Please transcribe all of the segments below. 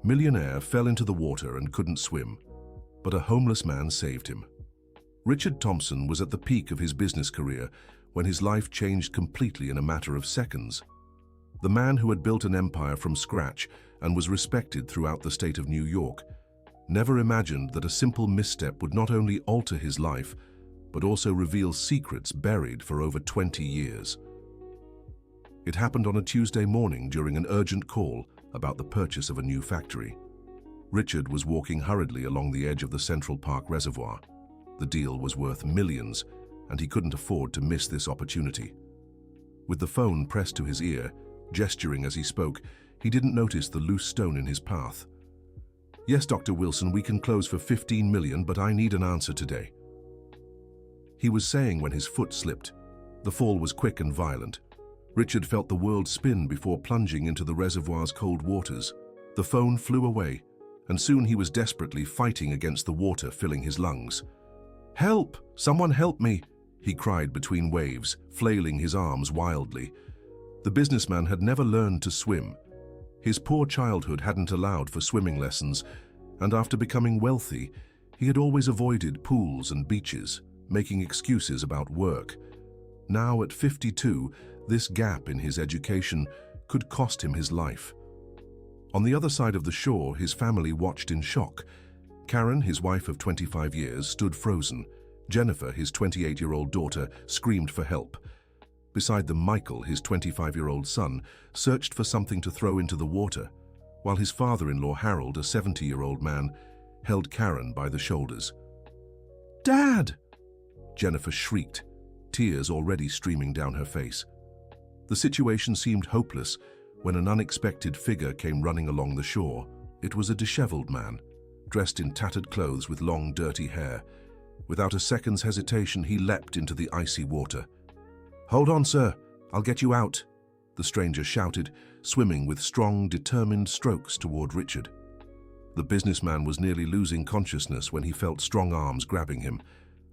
Millionaire fell into the water and couldn't swim, but a homeless man saved him. Richard Thompson was at the peak of his business career when his life changed completely in a matter of seconds. The man who had built an empire from scratch and was respected throughout the state of New York never imagined that a simple misstep would not only alter his life, but also reveal secrets buried for over 20 years. It happened on a Tuesday morning during an urgent call about the purchase of a new factory. Richard was walking hurriedly along the edge of the Central Park Reservoir. The deal was worth millions, and he couldn't afford to miss this opportunity. With the phone pressed to his ear, gesturing as he spoke, he didn't notice the loose stone in his path. "Yes, Dr. Wilson, we can close for 15 million, but I need an answer today," he was saying when his foot slipped. The fall was quick and violent. Richard felt the world spin before plunging into the reservoir's cold waters. The phone flew away, and soon he was desperately fighting against the water filling his lungs. "Help! Someone help me!" he cried between waves, flailing his arms wildly. The businessman had never learned to swim. His poor childhood hadn't allowed for swimming lessons, and after becoming wealthy, he had always avoided pools and beaches, making excuses about work. Now at 52, this gap in his education could cost him his life. On the other side of the shore, his family watched in shock. Karen, his wife of 25 years, stood frozen. Jennifer, his 28-year-old daughter, screamed for help. Beside them, Michael, his 25-year-old son, searched for something to throw into the water, while his father-in-law, Harold, a 70-year-old man, held Karen by the shoulders. "Dad!" Jennifer shrieked, tears already streaming down her face. The situation seemed hopeless when an unexpected figure came running along the shore. It was a disheveled man, dressed in tattered clothes with long, dirty hair. Without a second's hesitation, he leapt into the icy water. "Hold on, sir. I'll get you out," the stranger shouted, swimming with strong, determined strokes toward Richard. The businessman was nearly losing consciousness when he felt strong arms grabbing him.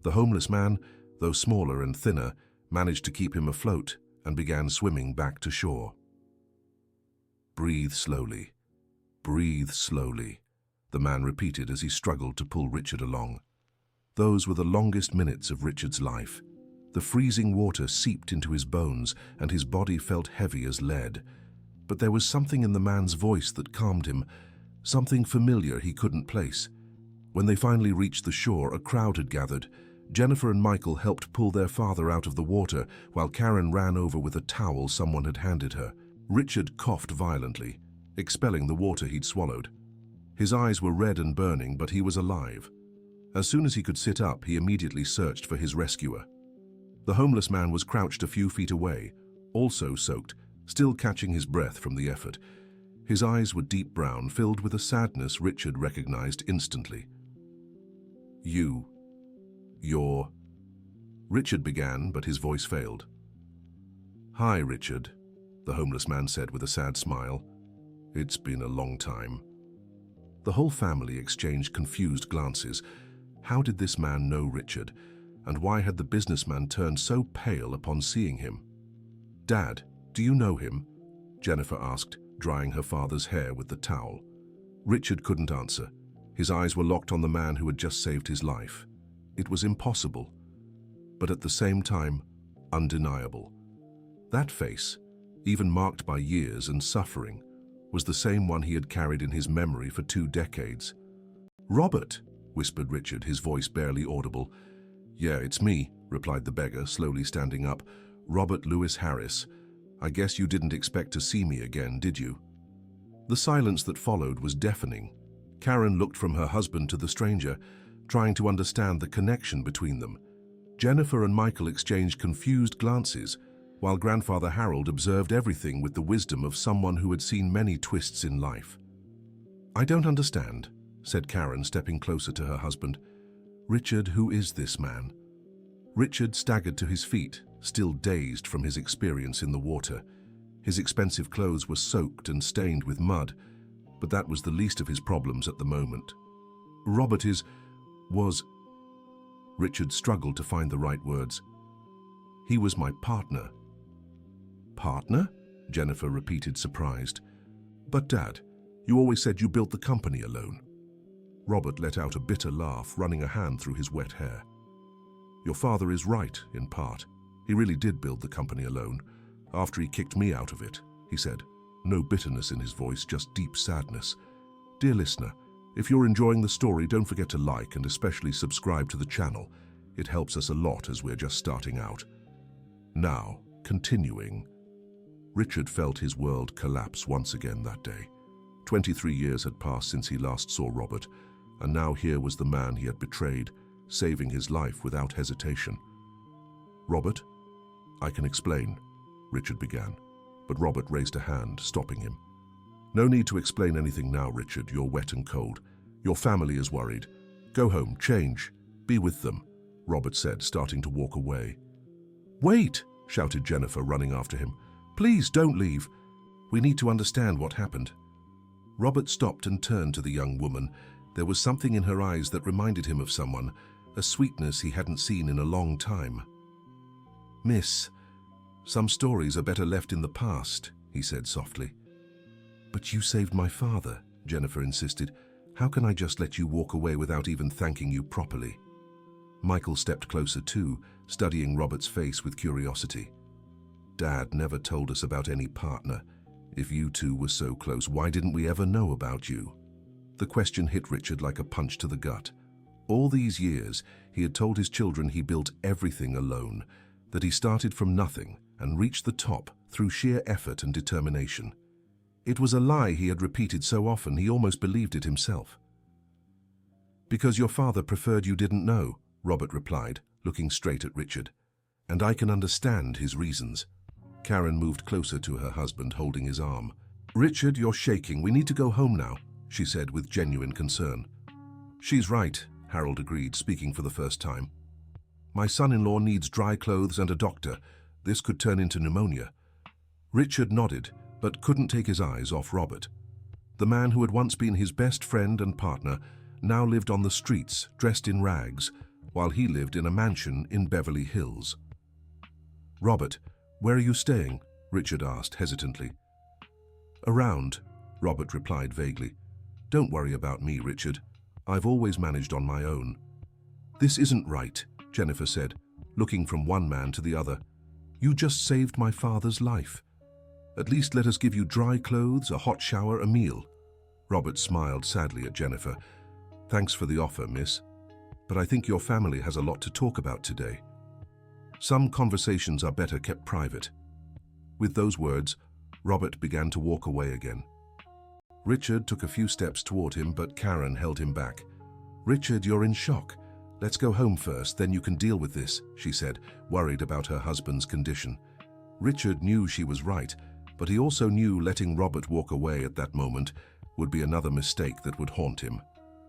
The homeless man, though smaller and thinner, managed to keep him afloat and began swimming back to shore. "Breathe slowly. Breathe slowly," the man repeated as he struggled to pull Richard along. Those were the longest minutes of Richard's life. The freezing water seeped into his bones and his body felt heavy as lead. But there was something in the man's voice that calmed him, something familiar he couldn't place. When they finally reached the shore, a crowd had gathered. Jennifer and Michael helped pull their father out of the water, while Karen ran over with a towel someone had handed her. Richard coughed violently, expelling the water he'd swallowed. His eyes were red and burning, but he was alive. As soon as he could sit up, he immediately searched for his rescuer. The homeless man was crouched a few feet away, also soaked, still catching his breath from the effort. His eyes were deep brown, filled with a sadness Richard recognized instantly. You're... Richard began, but his voice failed. "Hi, Richard," the homeless man said with a sad smile. "It's been a long time." The whole family exchanged confused glances. How did this man know Richard, and why had the businessman turned so pale upon seeing him? "Dad, do you know him?" Jennifer asked, drying her father's hair with the towel. Richard couldn't answer. His eyes were locked on the man who had just saved his life. It was impossible, but at the same time, undeniable. That face, even marked by years and suffering, was the same one he had carried in his memory for 2 decades. "Robert," whispered Richard, his voice barely audible. "Yeah, it's me," replied the beggar, slowly standing up. "Robert Louis Harris. I guess you didn't expect to see me again, did you?" The silence that followed was deafening. Karen looked from her husband to the stranger, trying to understand the connection between them. Jennifer and Michael exchanged confused glances, while Grandfather Harold observed everything with the wisdom of someone who had seen many twists in life. "I don't understand," said Karen, stepping closer to her husband. "Richard, who is this man?" Richard staggered to his feet, still dazed from his experience in the water. His expensive clothes were soaked and stained with mud, but that was the least of his problems at the moment. "Robert was... Richard struggled to find the right words. "He was my partner." "Partner?" Jennifer repeated, surprised. "But Dad, You always said you built the company alone. Robert let out a bitter laugh, running a hand through his wet hair. Your father is right, in part. He really did build the company alone, after he kicked me out of it, he said. No bitterness in his voice, just deep sadness. Dear listener, if you're enjoying the story, don't forget to like and especially subscribe to the channel. It helps us a lot as we're just starting out. Now, continuing. Richard felt his world collapse once again that day. 23 years had passed since he last saw Robert, and now here was the man he had betrayed, saving his life without hesitation. Robert? I can explain, Richard began, but Robert raised a hand, stopping him. No need to explain anything now, Richard. You're wet and cold. Your family is worried. Go home, change, be with them, Robert said, starting to walk away. Wait, shouted Jennifer, running after him. Please don't leave. We need to understand what happened. Robert stopped and turned to the young woman. There was something in her eyes that reminded him of someone, a sweetness he hadn't seen in a long time. Miss, some stories are better left in the past, he said softly. But you saved my father, Jennifer insisted. How can I just let you walk away without even thanking you properly? Michael stepped closer too, studying Robert's face with curiosity. Dad never told us about any partner. If you two were so close, why didn't we ever know about you? The question hit Richard like a punch to the gut. All these years, he had told his children he built everything alone, that he started from nothing and reached the top through sheer effort and determination. It was a lie he had repeated so often he almost believed it himself. Because your father preferred you didn't know, Robert replied, looking straight at Richard. And I can understand his reasons. Karen moved closer to her husband, holding his arm. Richard, you're shaking. We need to go home now, she said with genuine concern. She's right, Harold agreed, speaking for the first time. My son-in-law needs dry clothes and a doctor. This could turn into pneumonia. Richard nodded, but couldn't take his eyes off Robert. The man who had once been his best friend and partner now lived on the streets, dressed in rags, while he lived in a mansion in Beverly Hills. Robert, where are you staying? Richard asked hesitantly. Around, Robert replied vaguely. Don't worry about me, Richard. I've always managed on my own. This isn't right, Jennifer said, looking from one man to the other. You just saved my father's life. At least let us give you dry clothes, a hot shower, a meal. Robert smiled sadly at Jennifer. Thanks for the offer, miss. But I think your family has a lot to talk about today. Some conversations are better kept private. With those words, Robert began to walk away again. Richard took a few steps toward him, but Karen held him back. Richard, you're in shock. Let's go home first, then you can deal with this, she said, worried about her husband's condition. Richard knew she was right, but he also knew letting Robert walk away at that moment would be another mistake that would haunt him.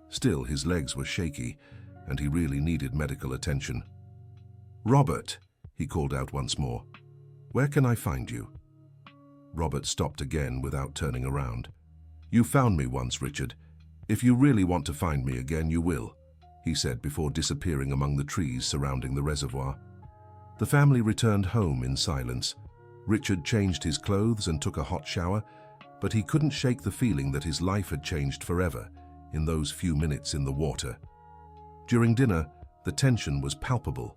Still, his legs were shaky, and he really needed medical attention. Robert, he called out once more. Where can I find you? Robert stopped again without turning around. You found me once, Richard. If you really want to find me again, you will, he said before disappearing among the trees surrounding the reservoir. The family returned home in silence. Richard changed his clothes and took a hot shower, but he couldn't shake the feeling that his life had changed forever in those few minutes in the water. During dinner, the tension was palpable.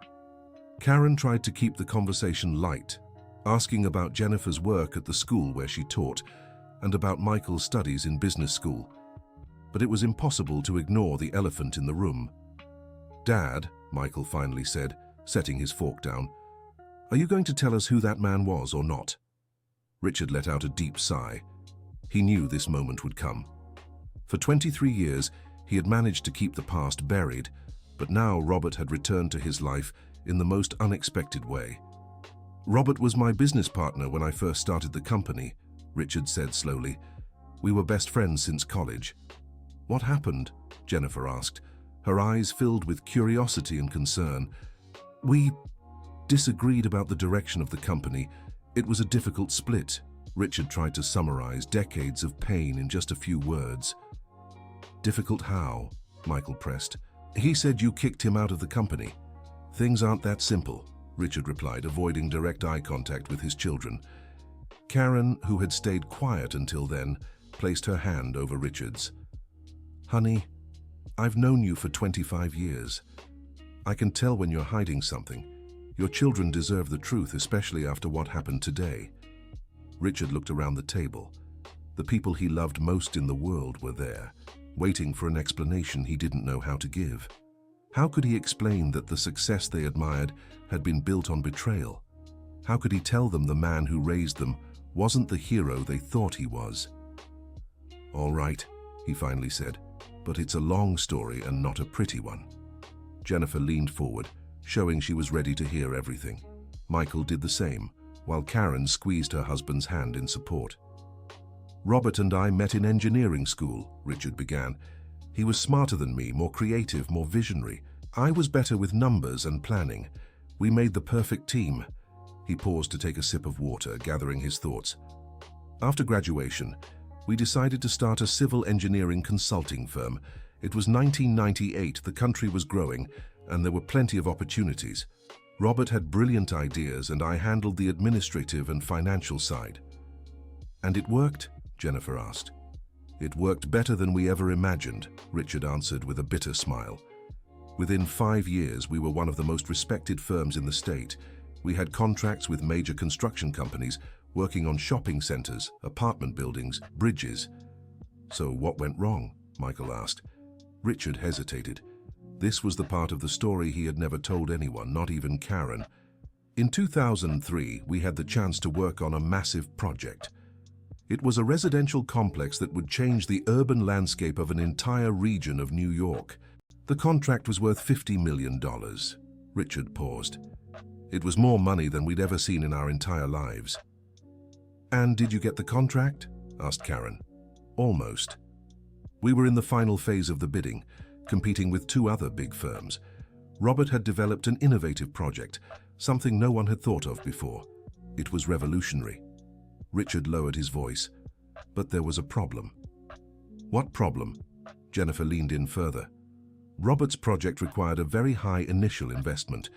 Karen tried to keep the conversation light, asking about Jennifer's work at the school where she taught and about Michael's studies in business school. But it was impossible to ignore the elephant in the room. Dad, Michael finally said, setting his fork down, are you going to tell us who that man was or not? Richard let out a deep sigh. He knew this moment would come. For 23 years, he had managed to keep the past buried, but now Robert had returned to his life in the most unexpected way. Robert was my business partner when I first started the company, Richard said slowly. We were best friends since college. What happened? Jennifer asked, her eyes filled with curiosity and concern. We disagreed about the direction of the company. It was a difficult split. Richard tried to summarize decades of pain in just a few words. Difficult how? Michael pressed. He said you kicked him out of the company. Things aren't that simple, Richard replied, avoiding direct eye contact with his children. Karen, who had stayed quiet until then, placed her hand over Richard's. "Honey, I've known you for 25 years. I can tell when you're hiding something. Your children deserve the truth, especially after what happened today." Richard looked around the table. The people he loved most in the world were there, waiting for an explanation he didn't know how to give. How could he explain that the success they admired had been built on betrayal? How could he tell them the man who raised them wasn't the hero they thought he was? "All right," he finally said, "but it's a long story and not a pretty one." Jennifer leaned forward, showing she was ready to hear everything. Michael did the same, while Karen squeezed her husband's hand in support. "Robert and I met in engineering school," Richard began. "He was smarter than me, more creative, more visionary. I was better with numbers and planning. We made the perfect team." He paused to take a sip of water, gathering his thoughts. "After graduation, we decided to start a civil engineering consulting firm. It was 1998, the country was growing, and there were plenty of opportunities. Robert had brilliant ideas, and I handled the administrative and financial side." "And it worked?" Jennifer asked. "It worked better than we ever imagined," Richard answered with a bitter smile. "Within 5 years, we were one of the most respected firms in the state. We had contracts with major construction companies, working on shopping centers, apartment buildings, bridges." "So what went wrong?" Michael asked. Richard hesitated. This was the part of the story he had never told anyone, not even Karen. "In 2003, we had the chance to work on a massive project. It was a residential complex that would change the urban landscape of an entire region of New York. The contract was worth $50 million. Richard paused. "It was more money than we'd ever seen in our entire lives." "And did you get the contract?" asked Karen. "Almost. We were in the final phase of the bidding, competing with 2 other big firms. Robert had developed an innovative project, something no one had thought of before. It was revolutionary." Richard lowered his voice. "But there was a problem." "What problem?" Jennifer leaned in further. "Robert's project required a very high initial investment.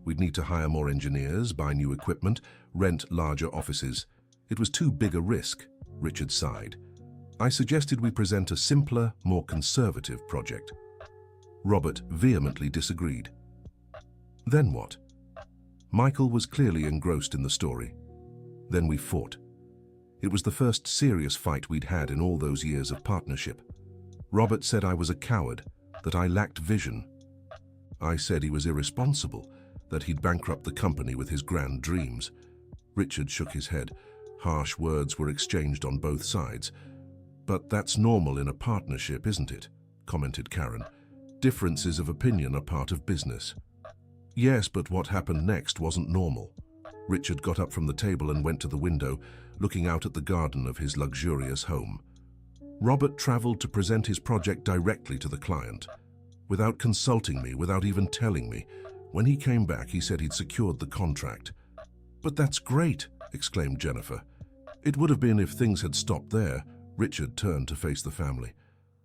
We'd need to hire more engineers, buy new equipment, rent larger offices. It was too big a risk," Richard sighed. "I suggested we present a simpler, more conservative project." Robert vehemently disagreed. "Then what?" Michael was clearly engrossed in the story. "Then we fought. It was the first serious fight we'd had in all those years of partnership. Robert said I was a coward, that I lacked vision. I said he was irresponsible, that he'd bankrupt the company with his grand dreams." Richard shook his head. Harsh words were exchanged on both sides. "But that's normal in a partnership, isn't it?" commented Karen. "Differences of opinion are part of business." "Yes, but what happened next wasn't normal." Richard got up from the table and went to the window, looking out at the garden of his luxurious home. "Robert traveled to present his project directly to the client, without consulting me, without even telling me. When he came back, he said he'd secured the contract." "But that's great!" exclaimed Jennifer. "It would have been if things had stopped there." Richard turned to face the family.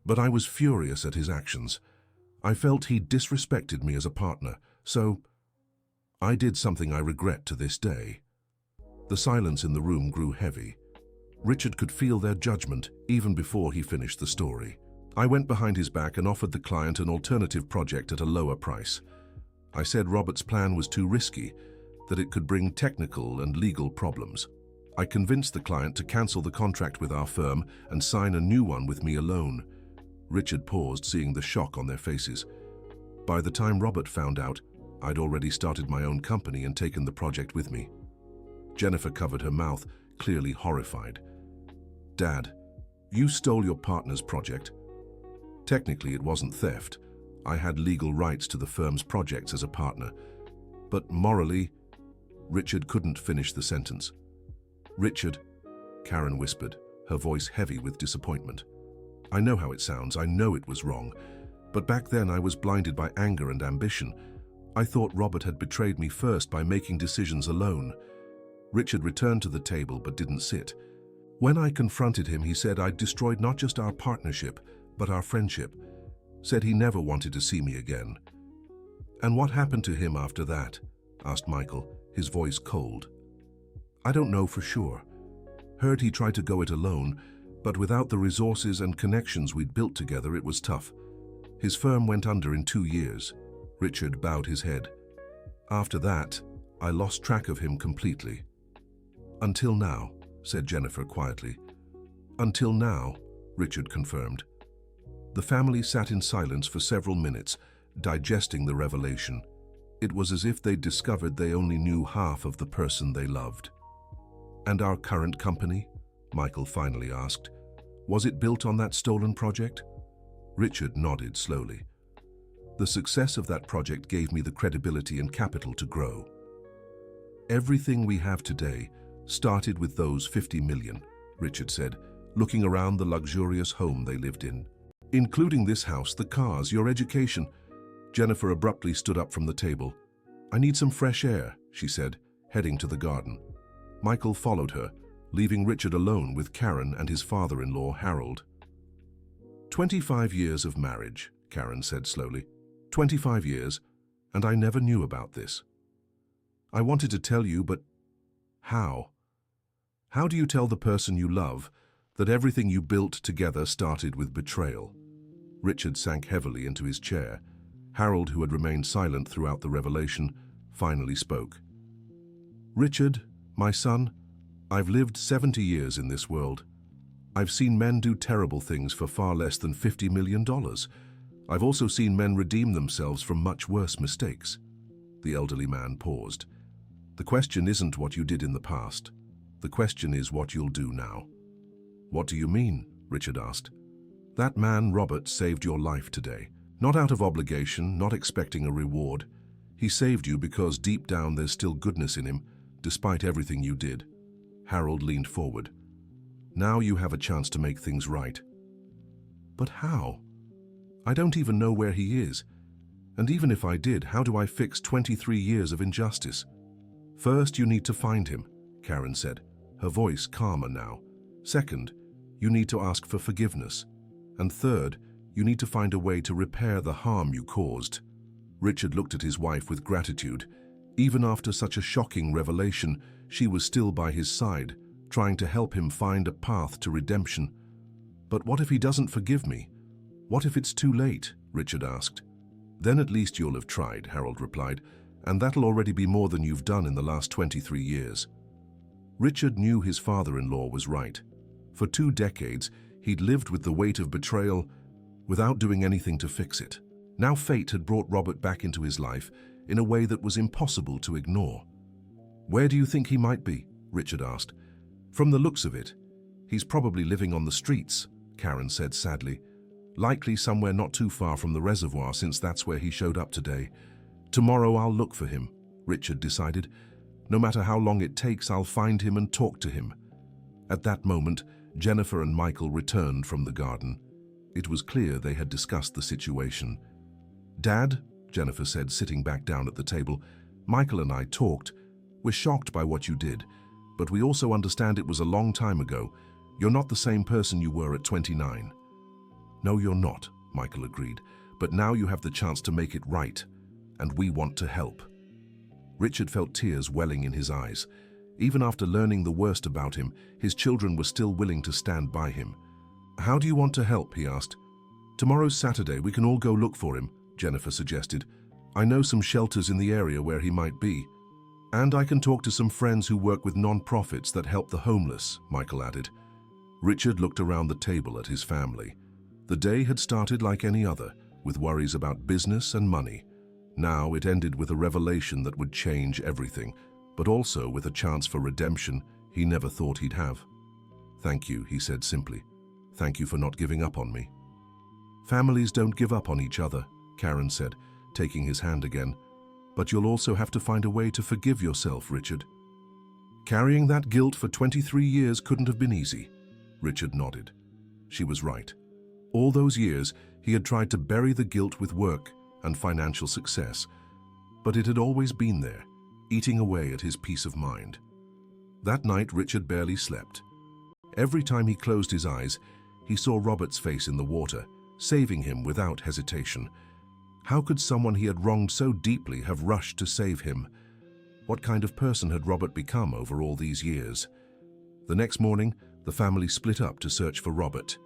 "But I was furious at his actions. I felt he disrespected me as a partner, so I did something I regret to this day." The silence in the room grew heavy. Richard could feel their judgment even before he finished the story. "I went behind his back and offered the client an alternative project at a lower price. I said Robert's plan was too risky, that it could bring technical and legal problems. I convinced the client to cancel the contract with our firm and sign a new one with me alone." Richard paused, seeing the shock on their faces. "By the time Robert found out, I'd already started my own company and taken the project with me." Jennifer covered her mouth, clearly horrified. "Dad, you stole your partner's project." "Technically, it wasn't theft. I had legal rights to the firm's projects as a partner. But morally..." Richard couldn't finish the sentence. "Richard," Karen whispered, her voice heavy with disappointment. "I know how it sounds. I know it was wrong. But back then I was blinded by anger and ambition. I thought Robert had betrayed me first by making decisions alone." Richard returned to the table but didn't sit. "When I confronted him, he said I'd destroyed not just our partnership, but our friendship. Said he never wanted to see me again." "And what happened to him after that?" asked Michael, his voice cold. "I don't know for sure. Heard he tried to go it alone, But without the resources and connections we'd built together, it was tough. His firm went under in 2 years. Richard bowed his head. After that, I lost track of him completely. Until now, said Jennifer quietly. Until now, Richard confirmed. The family sat in silence for several minutes, digesting the revelation. It was as if they'd discovered they only knew half of the person they loved. And our current company? Michael finally asked. Was it built on that stolen project? Richard nodded slowly. The success of that project gave me the credibility and capital to grow. Everything we have today started with those 50 million, Richard said, looking around the luxurious home they lived in. Including this house, the cars, your education. Jennifer abruptly stood up from the table. I need some fresh air, she said, heading to the garden. Michael followed her, leaving Richard alone with Karen and his father-in-law, Harold. 25 years of marriage, Karen said slowly. 25 years, and I never knew about this. I wanted to tell you, but how? How do you tell the person you love that everything you built together started with betrayal? Richard sank heavily into his chair. Harold, who had remained silent throughout the revelation, finally spoke. Richard, my son, I've lived 70 years in this world. I've seen men do terrible things for far less than $50 million. I've also seen men redeem themselves from much worse mistakes. The elderly man paused. The question isn't what you did in the past. The question is what you'll do now. What do you mean? Richard asked. That man, Robert, saved your life today. Not out of obligation, not expecting a reward. He saved you because deep down there's still goodness in him, despite everything you did. Harold leaned forward. Now you have a chance to make things right. But how? I don't even know where he is. And even if I did, how do I fix 23 years of injustice? First, you need to find him, Karen said, her voice calmer now. Second, you need to ask for forgiveness. And third, you need to find a way to repair the harm you caused. Richard looked at his wife with gratitude. Even after such a shocking revelation, she was still by his side, trying to help him find a path to redemption. But what if he doesn't forgive me? What if it's too late? Richard asked. Then at least you'll have tried, Harold replied, and that'll already be more than you've done in the last 23 years. Richard knew his father-in-law was right. For 2 decades, he'd lived with the weight of betrayal without doing anything to fix it. Now fate had brought Robert back into his life in a way that was impossible to ignore. Where do you think he might be? Richard asked. From the looks of it, he's probably living on the streets, Karen said sadly. Likely somewhere not too far from the reservoir, since that's where he showed up today. Tomorrow I'll look for him, Richard decided. No matter how long it takes, I'll find him and talk to him. At that moment, Jennifer and Michael returned from the garden. It was clear they had discussed the situation. Dad, Jennifer said, sitting back down at the table, Michael and I talked. We're shocked by what you did, but we also understand it was a long time ago. You're not the same person you were at 29. No, you're not, Michael agreed, but now you have the chance to make it right, and we want to help. Richard felt tears welling in his eyes. Even after learning the worst about him, his children were still willing to stand by him. How do you want to help? He asked. Tomorrow's Saturday, we can all go look for him, Jennifer suggested. I know some shelters in the area where he might be. And I can talk to some friends who work with non-profits that help the homeless, Michael added. Richard looked around the table at his family. The day had started like any other, with worries about business and money. Now it ended with a revelation that would change everything, but also with a chance for redemption he never thought he'd have. Thank you, he said simply. Thank you for not giving up on me. Families don't give up on each other, Karen said, taking his hand again. But you'll also have to find a way to forgive yourself, Richard. Carrying that guilt for 23 years couldn't have been easy. Richard nodded. She was right. All those years, he had tried to bury the guilt with work and financial success, but it had always been there, eating away at his peace of mind. That night, Richard barely slept. Every time he closed his eyes, he saw Robert's face in the water, saving him without hesitation. How could someone he had wronged so deeply have rushed to save him? What kind of person had Robert become over all these years? The next morning, the family split up to search for Robert.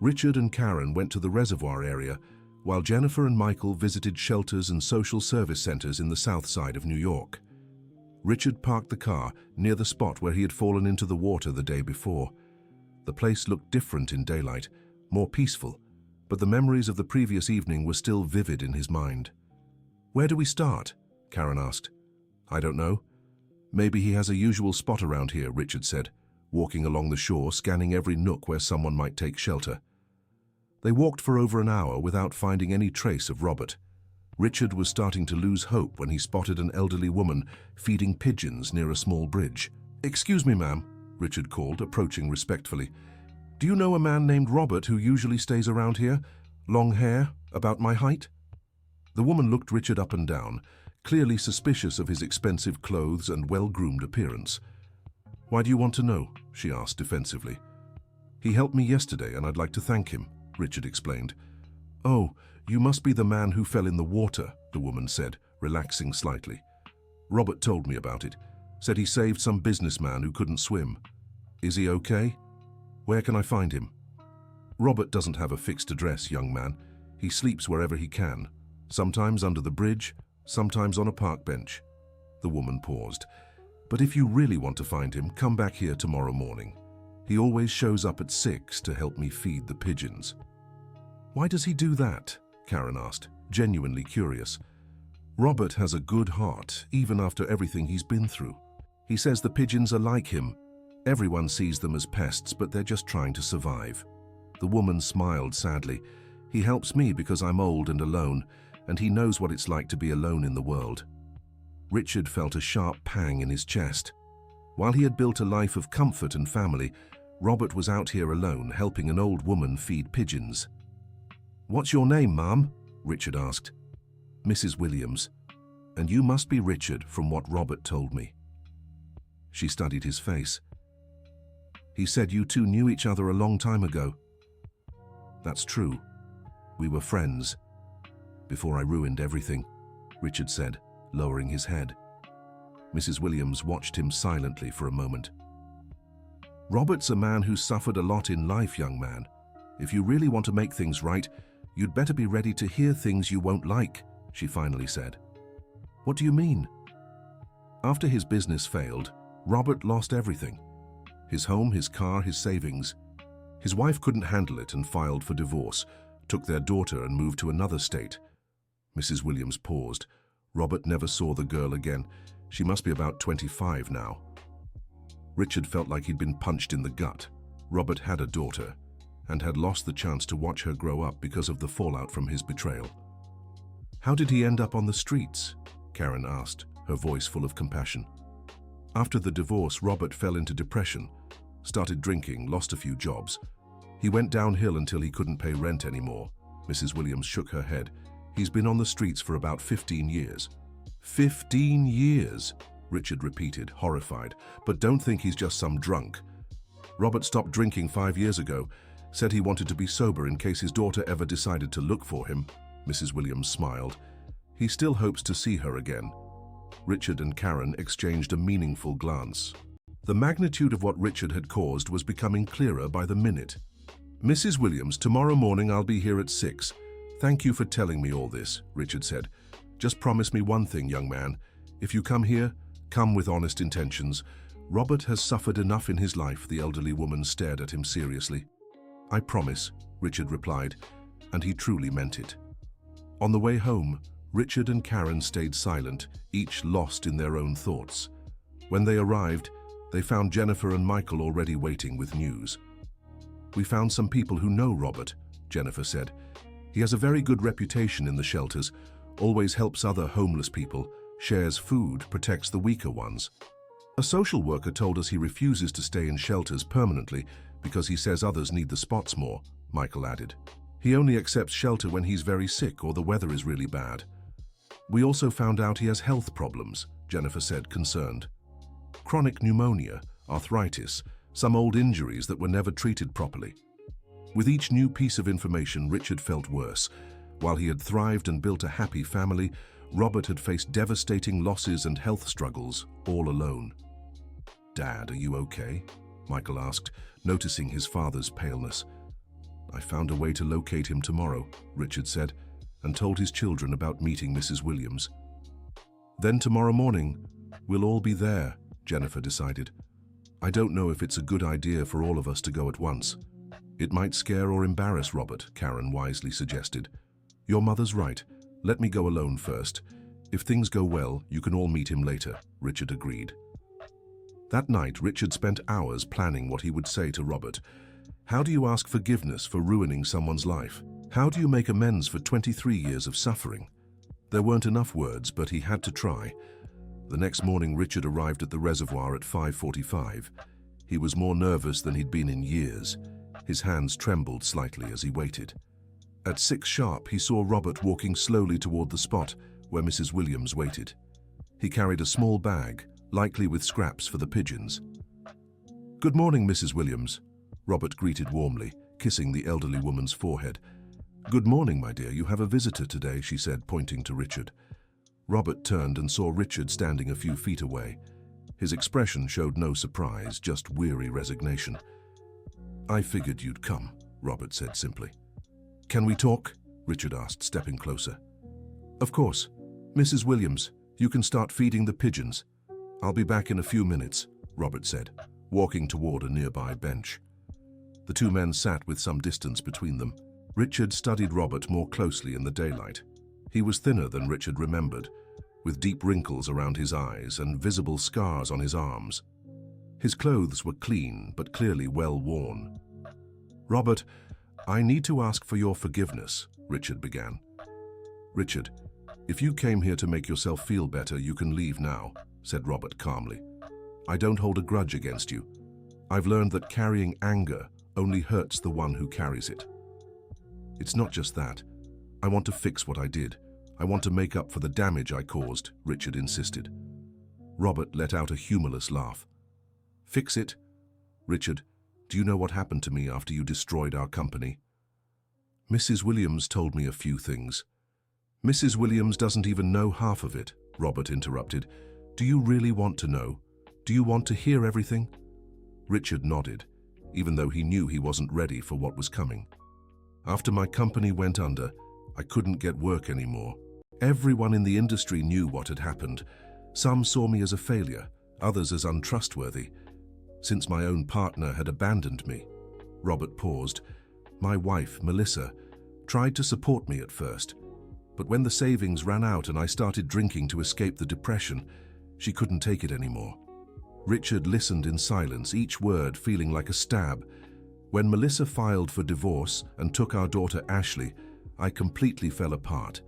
Richard and Karen went to the reservoir area, while Jennifer and Michael visited shelters and social service centers in the south side of New York. Richard parked the car near the spot where he had fallen into the water the day before. The place looked different in daylight, more peaceful, but the memories of the previous evening were still vivid in his mind. "Where do we start?" Karen asked. "I don't know. Maybe he has a usual spot around here," Richard said, walking along the shore, scanning every nook where someone might take shelter. They walked for over an hour without finding any trace of Robert. Richard was starting to lose hope when he spotted an elderly woman feeding pigeons near a small bridge. "Excuse me, ma'am," Richard called, approaching respectfully. "Do you know a man named Robert who usually stays around here? Long hair, about my height?" The woman looked Richard up and down, clearly suspicious of his expensive clothes and well-groomed appearance. "Why do you want to know?" she asked defensively. "He helped me yesterday and I'd like to thank him," Richard explained. "Oh, you must be the man who fell in the water," the woman said, relaxing slightly. "Robert told me about it. Said he saved some businessman who couldn't swim. Is he okay? Where can I find him?" "Robert doesn't have a fixed address, young man. He sleeps wherever he can. Sometimes under the bridge, sometimes on a park bench." The woman paused. "But if you really want to find him, come back here tomorrow morning. He always shows up at 6 to help me feed the pigeons." "Why does he do that?" Karen asked, genuinely curious. "Robert has a good heart, even after everything he's been through. He says the pigeons are like him. Everyone sees them as pests, but they're just trying to survive." The woman smiled sadly. "He helps me because I'm old and alone, and he knows what it's like to be alone in the world." Richard felt a sharp pang in his chest. While he had built a life of comfort and family, Robert was out here alone, helping an old woman feed pigeons. "What's your name, Ma'am?" Richard asked. "Mrs. Williams. And you must be Richard from what Robert told me." She studied his face. "He said you two knew each other a long time ago." "That's true. We were friends. Before I ruined everything," Richard said, lowering his head. Mrs. Williams watched him silently for a moment. "Robert's a man who suffered a lot in life, young man. If you really want to make things right, you'd better be ready to hear things you won't like," she finally said. "What do you mean?" "After his business failed, Robert lost everything. His home, his car, his savings. His wife couldn't handle it and filed for divorce, took their daughter and moved to another state." Mrs. Williams paused. Robert never saw the girl again. She must be about 25 now. Richard felt like he'd been punched in the gut. Robert had a daughter and had lost the chance to watch her grow up because of the fallout from his betrayal. "How did he end up on the streets?" Karen asked, her voice full of compassion. "After the divorce, Robert fell into depression, started drinking, lost a few jobs. He went downhill until he couldn't pay rent anymore." Mrs. Williams shook her head. "He's been on the streets for about 15 years. 15 years, Richard repeated, horrified. "But don't think he's just some drunk. Robert stopped drinking 5 years ago, said he wanted to be sober in case his daughter ever decided to look for him." Mrs. Williams smiled. "He still hopes to see her again." Richard and Karen exchanged a meaningful glance. The magnitude of what Richard had caused was becoming clearer by the minute. "Mrs. Williams, tomorrow morning I'll be here at 6. Thank you for telling me all this," Richard said. "Just promise me one thing, young man. If you come here, come with honest intentions. Robert has suffered enough in his life." The elderly woman stared at him seriously. "I promise," Richard replied, and he truly meant it. On the way home, Richard and Karen stayed silent, each lost in their own thoughts. When they arrived, they found Jennifer and Michael already waiting with news. "We found some people who know Robert," Jennifer said. "He has a very good reputation in the shelters, always helps other homeless people, shares food, protects the weaker ones. A social worker told us he refuses to stay in shelters permanently because he says others need the spots more," Michael added. "He only accepts shelter when he's very sick or the weather is really bad." "We also found out he has health problems," Jennifer said, concerned. "Chronic pneumonia, arthritis, some old injuries that were never treated properly." With each new piece of information, Richard felt worse. While he had thrived and built a happy family, Robert had faced devastating losses and health struggles, all alone. "Dad, are you okay?" Michael asked, noticing his father's paleness. "I found a way to locate him tomorrow," Richard said, and told his children about meeting Mrs. Williams. "Then tomorrow morning, we'll all be there," Jennifer decided. "I don't know if it's a good idea for all of us to go at once. It might scare or embarrass Robert," Karen wisely suggested. "Your mother's right. Let me go alone first. If things go well, you can all meet him later," Richard agreed. That night, Richard spent hours planning what he would say to Robert. How do you ask forgiveness for ruining someone's life? How do you make amends for 23 years of suffering? There weren't enough words, but he had to try. The next morning, Richard arrived at the reservoir at 5:45. He was more nervous than he'd been in years. His hands trembled slightly as he waited. At 6 sharp, he saw Robert walking slowly toward the spot where Mrs. Williams waited. He carried a small bag, likely with scraps for the pigeons. "Good morning, Mrs. Williams," Robert greeted warmly, kissing the elderly woman's forehead. "Good morning, my dear. You have a visitor today," she said, pointing to Richard. Robert turned and saw Richard standing a few feet away. His expression showed no surprise, just weary resignation. "I figured you'd come," Robert said simply. "Can we talk?" Richard asked, stepping closer. "Of course. Mrs. Williams, you can start feeding the pigeons. I'll be back in a few minutes," Robert said, walking toward a nearby bench. The two men sat with some distance between them. Richard studied Robert more closely in the daylight. He was thinner than Richard remembered, with deep wrinkles around his eyes and visible scars on his arms. His clothes were clean, but clearly well worn. "Robert, I need to ask for your forgiveness," Richard began. "Richard, if you came here to make yourself feel better, you can leave now," said Robert calmly. "I don't hold a grudge against you. I've learned that carrying anger only hurts the one who carries it." "It's not just that. I want to fix what I did. I want to make up for the damage I caused," Richard insisted. Robert let out a humorless laugh. "Fix it? Richard, do you know what happened to me after you destroyed our company?" "Mrs. Williams told me a few things." "Mrs. Williams doesn't even know half of it," Robert interrupted. "Do you really want to know? Do you want to hear everything?" Richard nodded, even though he knew he wasn't ready for what was coming. "After my company went under, I couldn't get work anymore. Everyone in the industry knew what had happened. Some saw me as a failure, others as untrustworthy. Since my own partner had abandoned me," Robert paused, "my wife, Melissa, tried to support me at first. But when the savings ran out and I started drinking to escape the depression, she couldn't take it anymore." Richard listened in silence, each word feeling like a stab. "When Melissa filed for divorce and took our daughter Ashley, I completely fell apart.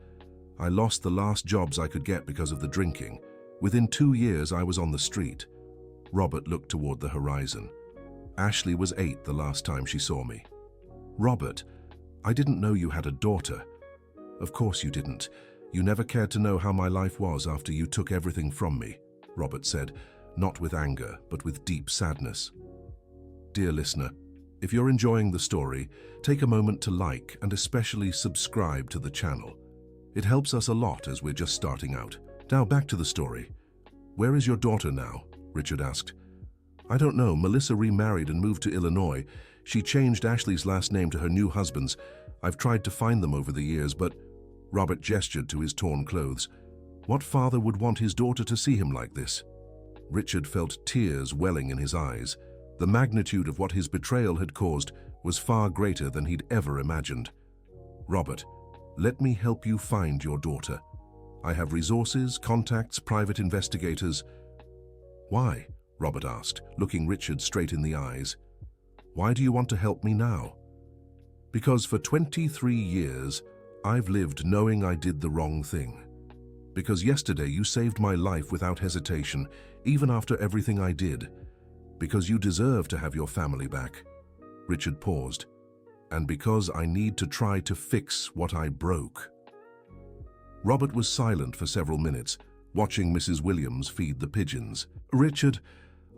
I lost the last jobs I could get because of the drinking. Within 2 years, I was on the street." Robert looked toward the horizon. "Ashley was 8 the last time she saw me." "Robert, I didn't know you had a daughter." "Of course you didn't. You never cared to know how my life was after you took everything from me," Robert said, not with anger, but with deep sadness. Dear listener, if you're enjoying the story, take a moment to like and especially subscribe to the channel. It helps us a lot as we're just starting out. Now back to the story. "Where is your daughter now?" Richard asked. "I don't know. Melissa remarried and moved to Illinois. She changed Ashley's last name to her new husband's. I've tried to find them over the years, but—" Robert gestured to his torn clothes. What father would want his daughter to see him like this? Richard felt tears welling in his eyes. The magnitude of what his betrayal had caused was far greater than he'd ever imagined. "Robert, let me help you find your daughter. I have resources, contacts, private investigators." "Why?" Robert asked, looking Richard straight in the eyes. "Why do you want to help me now?" "Because for 23 years, I've lived knowing I did the wrong thing. Because yesterday you saved my life without hesitation, even after everything I did. Because you deserve to have your family back." Richard paused. "And because I need to try to fix what I broke." Robert was silent for several minutes, watching Mrs. Williams feed the pigeons. "Richard,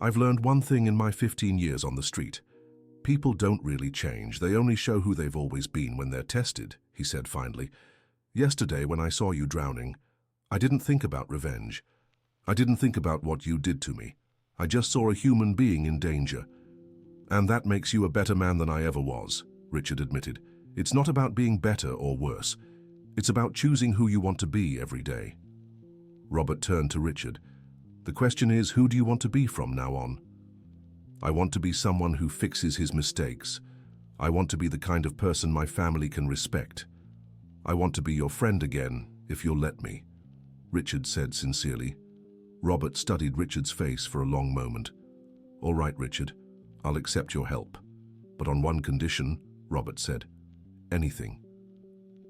I've learned one thing in my 15 years on the street. People don't really change. They only show who they've always been when they're tested," he said finally. "Yesterday, when I saw you drowning, I didn't think about revenge. I didn't think about what you did to me. I just saw a human being in danger. And that makes you a better man than I ever was, Richard admitted. It's not about being better or worse. It's about choosing who you want to be every day. Robert turned to Richard. The question is, who do you want to be from now on? I want to be someone who fixes his mistakes. I want to be the kind of person my family can respect. I want to be your friend again, if you'll let me, Richard said sincerely. Robert studied Richard's face for a long moment. All right, Richard, I'll accept your help. But on one condition, Robert said. Anything.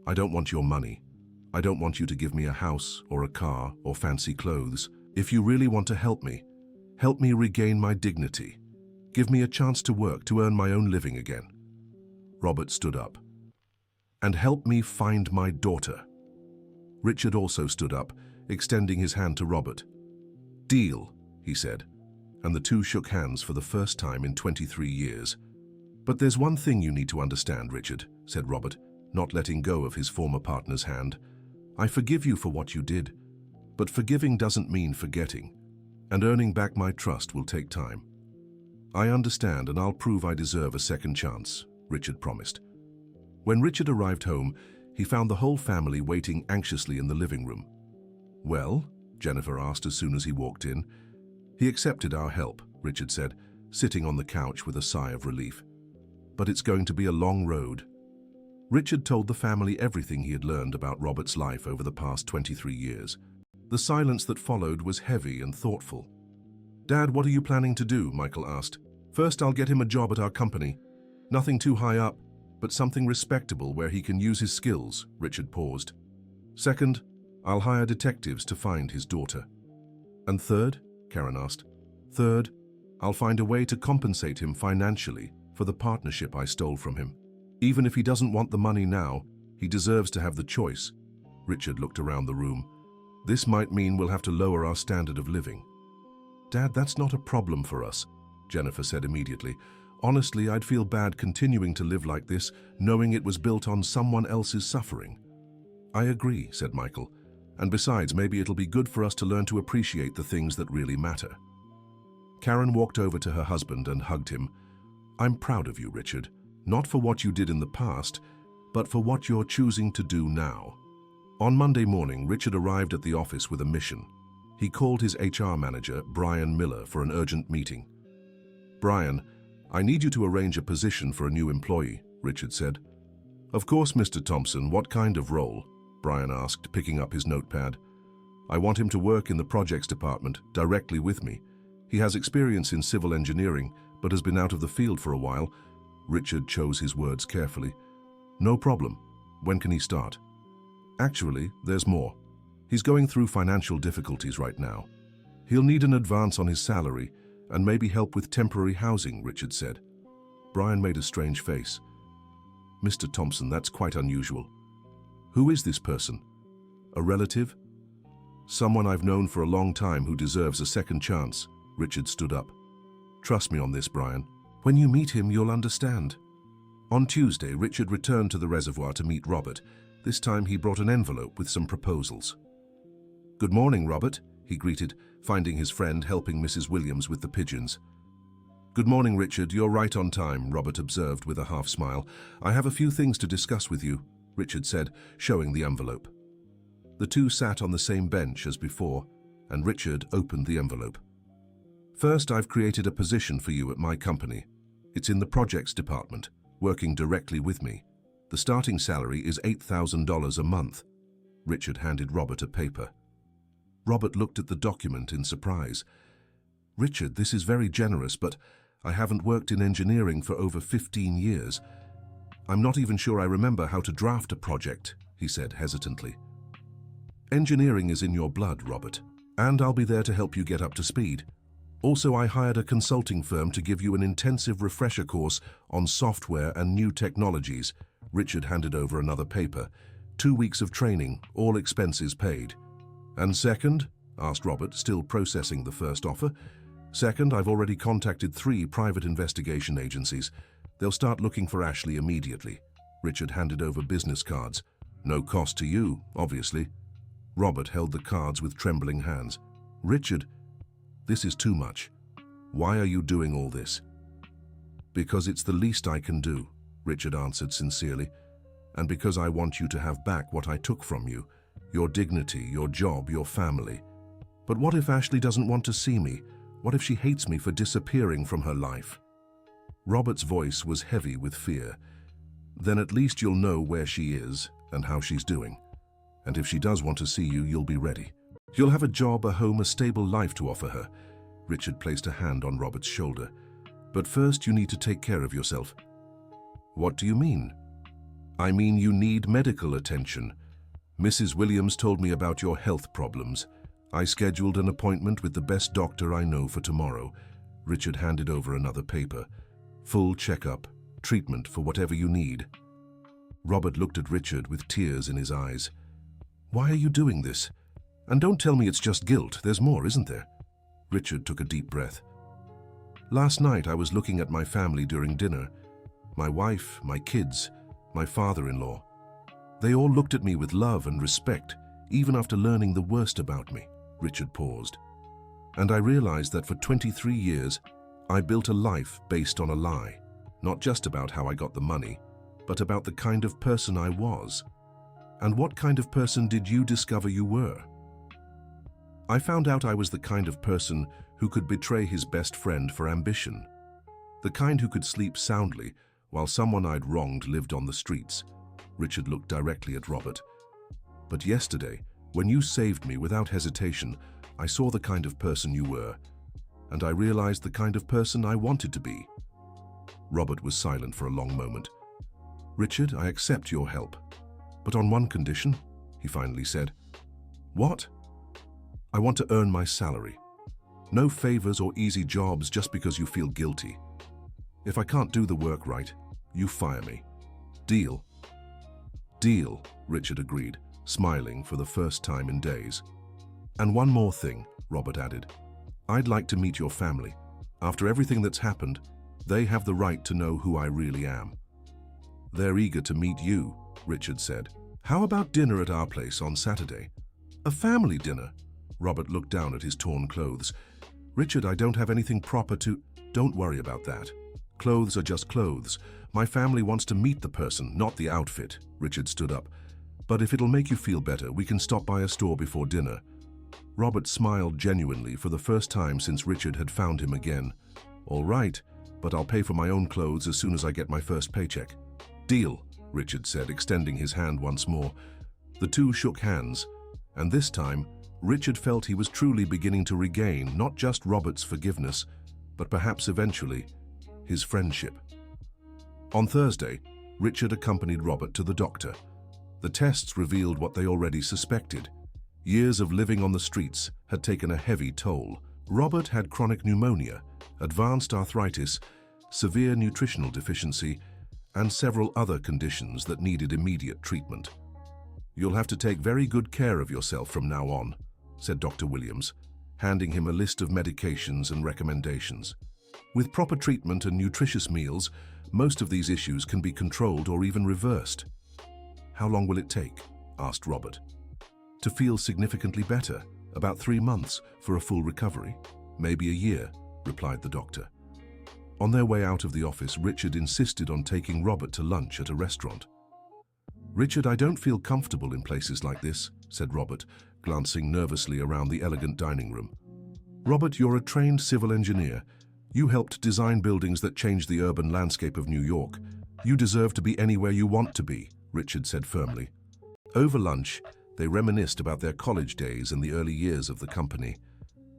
I don't want your money. I don't want you to give me a house or a car or fancy clothes. If you really want to help me regain my dignity. Give me a chance to work to earn my own living again. Robert stood up. And help me find my daughter. Richard also stood up, extending his hand to Robert. Deal, he said, and the two shook hands for the first time in 23 years. But there's one thing you need to understand, Richard, said Robert, not letting go of his former partner's hand. I forgive you for what you did, but forgiving doesn't mean forgetting, and earning back my trust will take time. I understand, and I'll prove I deserve a second chance, Richard promised. When Richard arrived home, he found the whole family waiting anxiously in the living room. Well, Jennifer asked as soon as he walked in. He accepted our help, Richard said, sitting on the couch with a sigh of relief. But it's going to be a long road. Richard told the family everything he had learned about Robert's life over the past 23 years. The silence that followed was heavy and thoughtful. Dad, what are you planning to do? Michael asked. First, I'll get him a job at our company. Nothing too high up, but something respectable where he can use his skills, Richard paused. Second, I'll hire detectives to find his daughter. And third, Karen asked. Third, I'll find a way to compensate him financially for the partnership I stole from him. Even if he doesn't want the money now, he deserves to have the choice. Richard looked around the room. This might mean we'll have to lower our standard of living. Dad, that's not a problem for us, Jennifer said immediately. Honestly, I'd feel bad continuing to live like this, knowing it was built on someone else's suffering. I agree, said Michael. And besides, maybe it'll be good for us to learn to appreciate the things that really matter. Karen walked over to her husband and hugged him. I'm proud of you, Richard. Not for what you did in the past, but for what you're choosing to do now. On Monday morning, Richard arrived at the office with a mission. He called his HR manager, Brian Miller, for an urgent meeting. Brian, I need you to arrange a position for a new employee, Richard said. Of course, Mr. Thompson, what kind of role? Brian asked, picking up his notepad. I want him to work in the projects department, directly with me. He has experience in civil engineering, but has been out of the field for a while. Richard chose his words carefully. No problem. When can he start? Actually, there's more. He's going through financial difficulties right now. He'll need an advance on his salary and maybe help with temporary housing, Richard said. Brian made a strange face. Mr. Thompson, that's quite unusual. Who is this person? A relative? Someone I've known for a long time who deserves a second chance. Richard stood up. Trust me on this, Brian. When you meet him, you'll understand. On Tuesday, Richard returned to the reservoir to meet Robert. This time he brought an envelope with some proposals. Good morning, Robert, he greeted, finding his friend helping Mrs. Williams with the pigeons. Good morning, Richard. You're right on time, Robert observed with a half smile. I have a few things to discuss with you, Richard said, showing the envelope. The two sat on the same bench as before, and Richard opened the envelope. First, I've created a position for you at my company. It's in the projects department, working directly with me. The starting salary is $8,000 a month. Richard handed Robert a paper. Robert looked at the document in surprise. Richard, this is very generous, but I haven't worked in engineering for over 15 years. I'm not even sure I remember how to draft a project, he said hesitantly. Engineering is in your blood, Robert, and I'll be there to help you get up to speed. Also, I hired a consulting firm to give you an intensive refresher course on software and new technologies. Richard handed over another paper. 2 weeks of training, all expenses paid. And second? Asked Robert, still processing the first offer. Second, I've already contacted 3 private investigation agencies. They'll start looking for Ashley immediately. Richard handed over business cards. No cost to you, obviously. Robert held the cards with trembling hands. Richard, this is too much. Why are you doing all this? Because it's the least I can do, Richard answered sincerely, and because I want you to have back what I took from you, your dignity, your job, your family. But what if Ashley doesn't want to see me? What if she hates me for disappearing from her life? Robert's voice was heavy with fear. Then at least you'll know where she is and how she's doing. And if she does want to see you, you'll be ready. You'll have a job, a home, a stable life to offer her. Richard placed a hand on Robert's shoulder. But first you need to take care of yourself. What do you mean? I mean you need medical attention. Mrs. Williams told me about your health problems. I scheduled an appointment with the best doctor I know for tomorrow. Richard handed over another paper. Full checkup, treatment for whatever you need. Robert looked at Richard with tears in his eyes. Why are you doing this? And don't tell me it's just guilt. There's more, isn't there? Richard took a deep breath. Last night I was looking at my family during dinner. My wife, my kids, my father-in-law. They all looked at me with love and respect, even after learning the worst about me. Richard paused. And I realized that for 23 years, I built a life based on a lie. Not just about how I got the money, but about the kind of person I was. And what kind of person did you discover you were? I found out I was the kind of person who could betray his best friend for ambition. The kind who could sleep soundly while someone I'd wronged lived on the streets. Richard looked directly at Robert. But yesterday, when you saved me without hesitation, I saw the kind of person you were, and I realized the kind of person I wanted to be. Robert was silent for a long moment. Richard, I accept your help, but on one condition, he finally said. What? I want to earn my salary. No favors or easy jobs just because you feel guilty. If I can't do the work right, you fire me. Deal? Deal, Richard agreed, smiling for the first time in days. And one more thing, Robert added. I'd like to meet your family. After everything that's happened, they have the right to know who I really am. They're eager to meet you, Richard said. How about dinner at our place on Saturday? A family dinner? Robert looked down at his torn clothes. Richard, I don't have anything proper to... Don't worry about that. Clothes are just clothes. My family wants to meet the person, not the outfit. Richard stood up. But if it'll make you feel better, we can stop by a store before dinner. Robert smiled genuinely for the first time since Richard had found him again. All right, but I'll pay for my own clothes as soon as I get my first paycheck. Deal, Richard said, extending his hand once more. The two shook hands, and this time, Richard felt he was truly beginning to regain not just Robert's forgiveness, but perhaps eventually, his friendship. On Thursday, Richard accompanied Robert to the doctor. The tests revealed what they already suspected. Years of living on the streets had taken a heavy toll. Robert had chronic pneumonia, advanced arthritis, severe nutritional deficiency, and several other conditions that needed immediate treatment. You'll have to take very good care of yourself from now on, said Dr. Williams, handing him a list of medications and recommendations. With proper treatment and nutritious meals, most of these issues can be controlled or even reversed. How long will it take? Asked Robert. To feel significantly better, about 3 months for a full recovery, maybe a year, replied the doctor. On their way out of the office, Richard insisted on taking Robert to lunch at a restaurant. Richard, I don't feel comfortable in places like this, said Robert, glancing nervously around the elegant dining room. Robert, you're a trained civil engineer. You helped design buildings that changed the urban landscape of New York. You deserve to be anywhere you want to be, Richard said firmly. Over lunch, they reminisced about their college days and the early years of the company.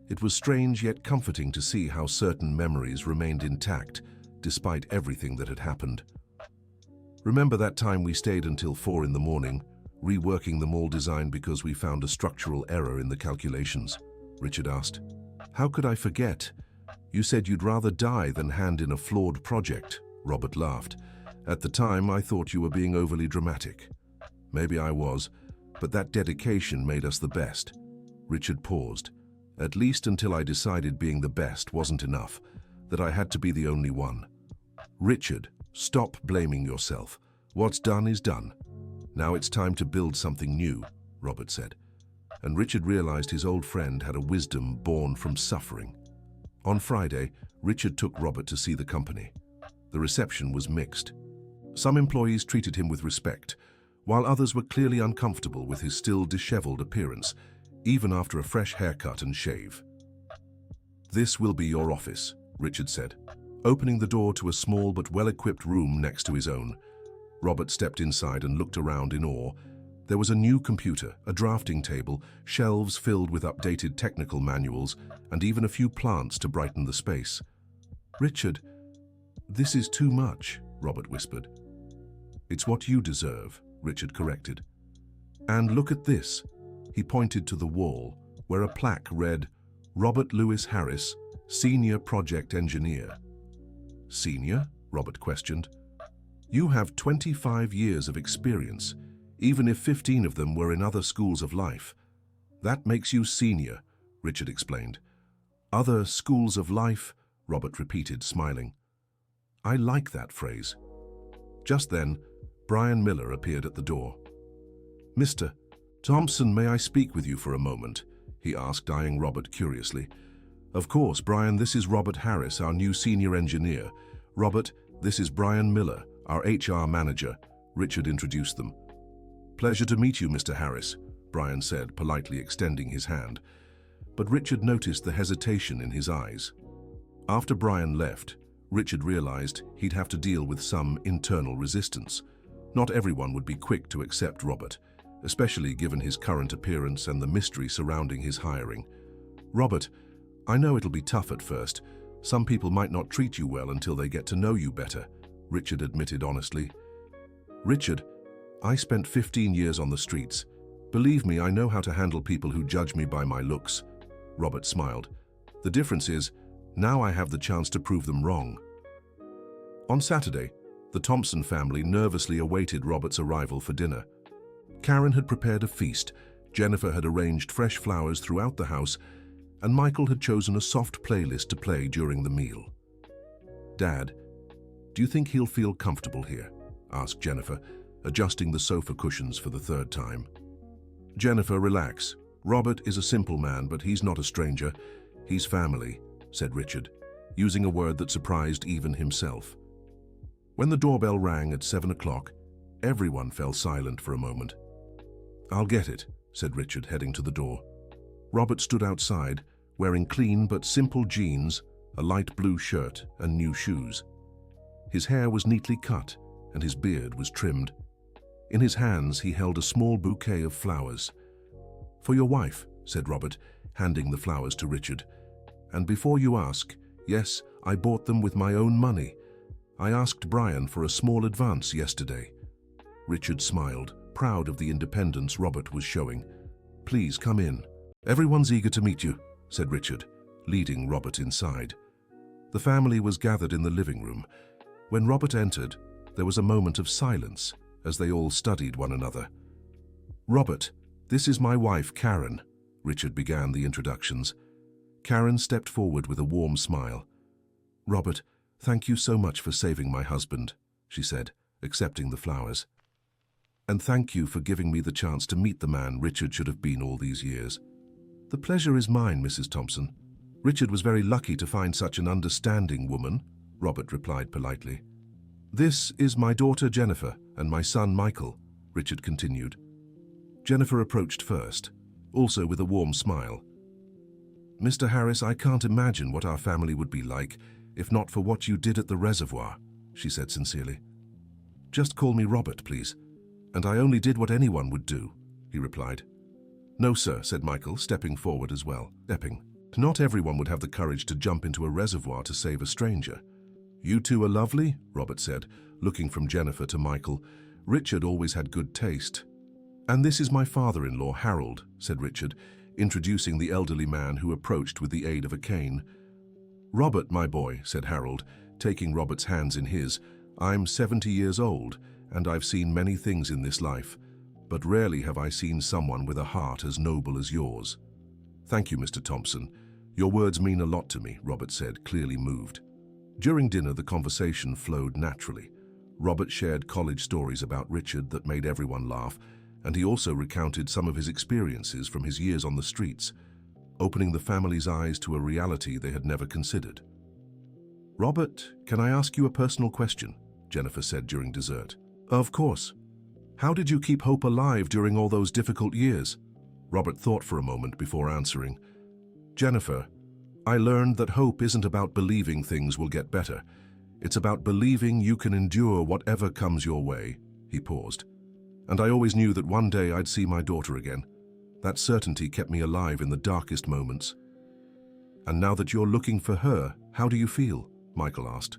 It was strange yet comforting to see how certain memories remained intact, despite everything that had happened. Remember that time we stayed until 4 in the morning, reworking the mall design because we found a structural error in the calculations? Richard asked. How could I forget? You said you'd rather die than hand in a flawed project, Robert laughed. At the time, I thought you were being overly dramatic. Maybe I was, but that dedication made us the best. Richard paused. At least until I decided being the best wasn't enough, that I had to be the only one. Richard, stop blaming yourself. What's done is done. Now it's time to build something new, Robert said. And Richard realized his old friend had a wisdom born from suffering. On Friday, Richard took Robert to see the company. The reception was mixed. Some employees treated him with respect, while others were clearly uncomfortable with his still disheveled appearance, even after a fresh haircut and shave. "This will be your office," Richard said, opening the door to a small but well-equipped room next to his own. Robert stepped inside and looked around in awe. There was a new computer, a drafting table, shelves filled with updated technical manuals, and even a few plants to brighten the space. "Richard, this is too much," Robert whispered. "It's what you deserve," Richard corrected. "And look at this." He pointed to the wall, where a plaque read, "Robert Louis Harris, Senior Project Engineer." "Senior?" Robert questioned. "You have 25 years of experience, even if 15 of them were in other schools of life. That makes you senior," Richard explained. "Other schools of life," Robert repeated, smiling. "I like that phrase." Just then, Brian Miller appeared at the door. "Mr. Thompson, may I speak with you for a moment?" he asked, eyeing Robert curiously. "Of course, Brian, this is Robert Harris, our new senior engineer. Robert, this is Brian Miller, our HR manager," Richard introduced them. "Pleasure to meet you, Mr. Harris," Brian said, politely extending his hand. But Richard noticed the hesitation in his eyes. After Brian left, Richard realized he'd have to deal with some internal resistance. Not everyone would be quick to accept Robert, especially given his current appearance and the mystery surrounding his hiring. "Robert, I know it'll be tough at first. Some people might not treat you well until they get to know you better," Richard admitted honestly. "Richard, I spent 15 years on the streets. Believe me, I know how to handle people who judge me by my looks." Robert smiled. "The difference is, now I have the chance to prove them wrong." On Saturday, the Thompson family nervously awaited Robert's arrival for dinner. Karen had prepared a feast, Jennifer had arranged fresh flowers throughout the house, and Michael had chosen a soft playlist to play during the meal. "Dad, do you think he'll feel comfortable here?" asked Jennifer, adjusting the sofa cushions for the third time. "Jennifer, relax. Robert is a simple man, but he's not a stranger. He's family," said Richard, using a word that surprised even himself. When the doorbell rang at 7 o'clock, everyone fell silent for a moment. "I'll get it," said Richard, heading to the door. Robert stood outside, wearing clean but simple jeans, a light blue shirt, and new shoes. His hair was neatly cut, and his beard was trimmed. In his hands, he held a small bouquet of flowers. "For your wife," said Robert, handing the flowers to Richard. "And before you ask, yes, I bought them with my own money. I asked Brian for a small advance yesterday." Richard smiled, proud of the independence Robert was showing. "Please come in. Everyone's eager to meet you," said Richard, leading Robert inside. The family was gathered in the living room. When Robert entered, there was a moment of silence as they all studied one another. "Robert, this is my wife, Karen," Richard began the introductions. Karen stepped forward with a warm smile. "Robert, thank you so much for saving my husband," she said, accepting the flowers. "And thank you for giving me the chance to meet the man Richard should have been all these years." "The pleasure is mine, Mrs. Thompson. Richard was very lucky to find such an understanding woman," Robert replied politely. "This is my daughter Jennifer and my son Michael," Richard continued. Jennifer approached first, also with a warm smile. "Mr. Harris, I can't imagine what our family would be like if not for what you did at the reservoir," she said sincerely. "Just call me Robert, please. And I only did what anyone would do," he replied. "No, sir," said Michael, stepping forward as well. "Not everyone would have the courage to jump into a reservoir to save a stranger." "You two are lovely," Robert said, looking from Jennifer to Michael. "Richard always had good taste." "And this is my father-in-law, Harold," said Richard, introducing the elderly man who approached with the aid of a cane. "Robert, my boy," said Harold, taking Robert's hands in his. "I'm 70 years old, and I've seen many things in this life, but rarely have I seen someone with a heart as noble as yours." "Thank you, Mr. Thompson. Your words mean a lot to me," Robert said, clearly moved. During dinner, the conversation flowed naturally. Robert shared college stories about Richard that made everyone laugh, and he also recounted some of his experiences from his years on the streets, opening the family's eyes to a reality they had never considered. "Robert, can I ask you a personal question?" Jennifer said during dessert. "Of course. How did you keep hope alive during all those difficult years?" Robert thought for a moment before answering. "Jennifer, I learned that hope isn't about believing things will get better. It's about believing you can endure whatever comes your way." He paused. "And I always knew that one day I'd see my daughter again. That certainty kept me alive in the darkest moments." "And now that you're looking for her, how do you feel?" Michael asked.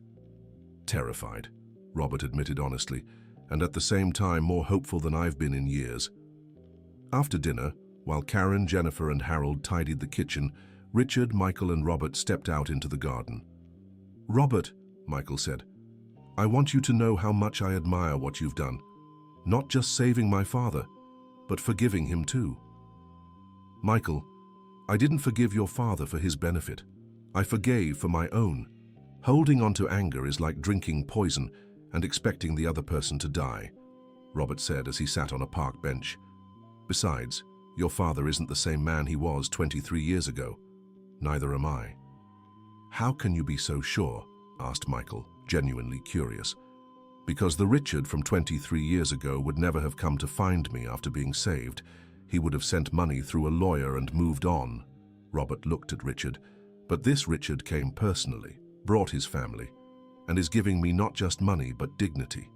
"Terrified," Robert admitted honestly, "and at the same time more hopeful than I've been in years." After dinner, while Karen, Jennifer, and Harold tidied the kitchen, Richard, Michael, and Robert stepped out into the garden. "Robert," Michael said, "I want you to know how much I admire what you've done. Not just saving my father, but forgiving him too." "Michael, I didn't forgive your father for his benefit. I forgave for my own. Holding on to anger is like drinking poison and expecting the other person to die," Robert said as he sat on a park bench. "Besides, your father isn't the same man he was 23 years ago. Neither am I." "How can you be so sure?" asked Michael, genuinely curious. "Because the Richard from 23 years ago would never have come to find me after being saved. He would have sent money through a lawyer and moved on." Robert looked at Richard. "But this Richard came personally, brought his family, and is giving me not just money but dignity.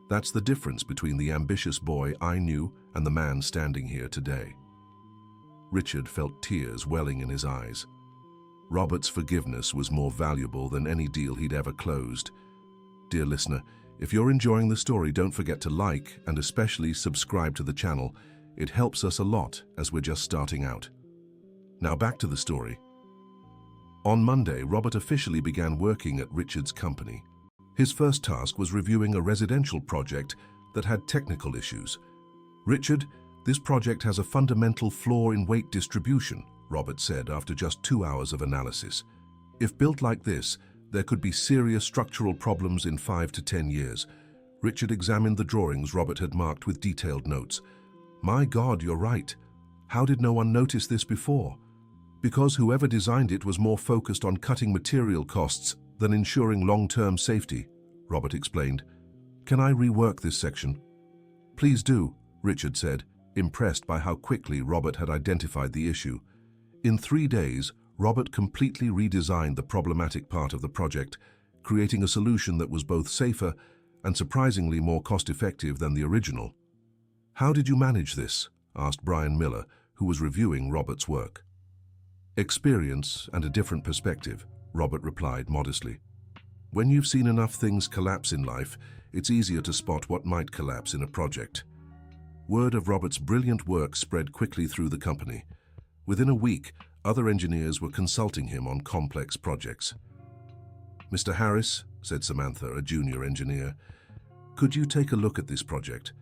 That's the difference between the ambitious boy I knew and the man standing here today." Richard felt tears welling in his eyes. Robert's forgiveness was more valuable than any deal he'd ever closed. Dear listener, if you're enjoying the story, don't forget to like and especially subscribe to the channel. It helps us a lot as we're just starting out. Now back to the story. On Monday, Robert officially began working at Richard's company. His first task was reviewing a residential project that had technical issues. "Richard, this project has a fundamental flaw in weight distribution," Robert said after just 2 hours of analysis. "If built like this, there could be serious structural problems in 5 to 10 years. Richard examined the drawings Robert had marked with detailed notes. "My God, you're right. How did no one notice this before?" "Because whoever designed it was more focused on cutting material costs than ensuring long-term safety," Robert explained. "Can I rework this section?" "Please do," Richard said, impressed by how quickly Robert had identified the issue. In 3 days, Robert completely redesigned the problematic part of the project, creating a solution that was both safer and surprisingly more cost-effective than the original. "How did you manage this?" asked Brian Miller, who was reviewing Robert's work. "Experience and a different perspective," Robert replied modestly. "When you've seen enough things collapse in life, it's easier to spot what might collapse in a project." Word of Robert's brilliant work spread quickly through the company. Within a week, other engineers were consulting him on complex projects. "Mr. Harris," said Samantha, a junior engineer, "could you take a look at this project?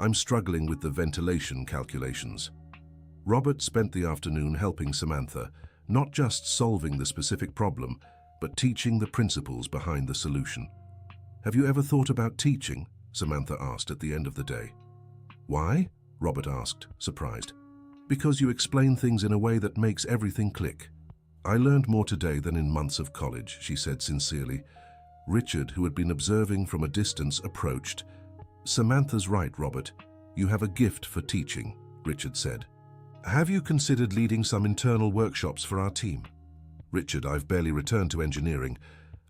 I'm struggling with the ventilation calculations." Robert spent the afternoon helping Samantha, not just solving the specific problem, but teaching the principles behind the solution. "Have you ever thought about teaching?" Samantha asked at the end of the day. "Why?" Robert asked, surprised. "Because you explain things in a way that makes everything click. I learned more today than in months of college," she said sincerely. Richard, who had been observing from a distance, approached. "Samantha's right, Robert. You have a gift for teaching," Richard said. "Have you considered leading some internal workshops for our team?" "Richard, I've barely returned to engineering.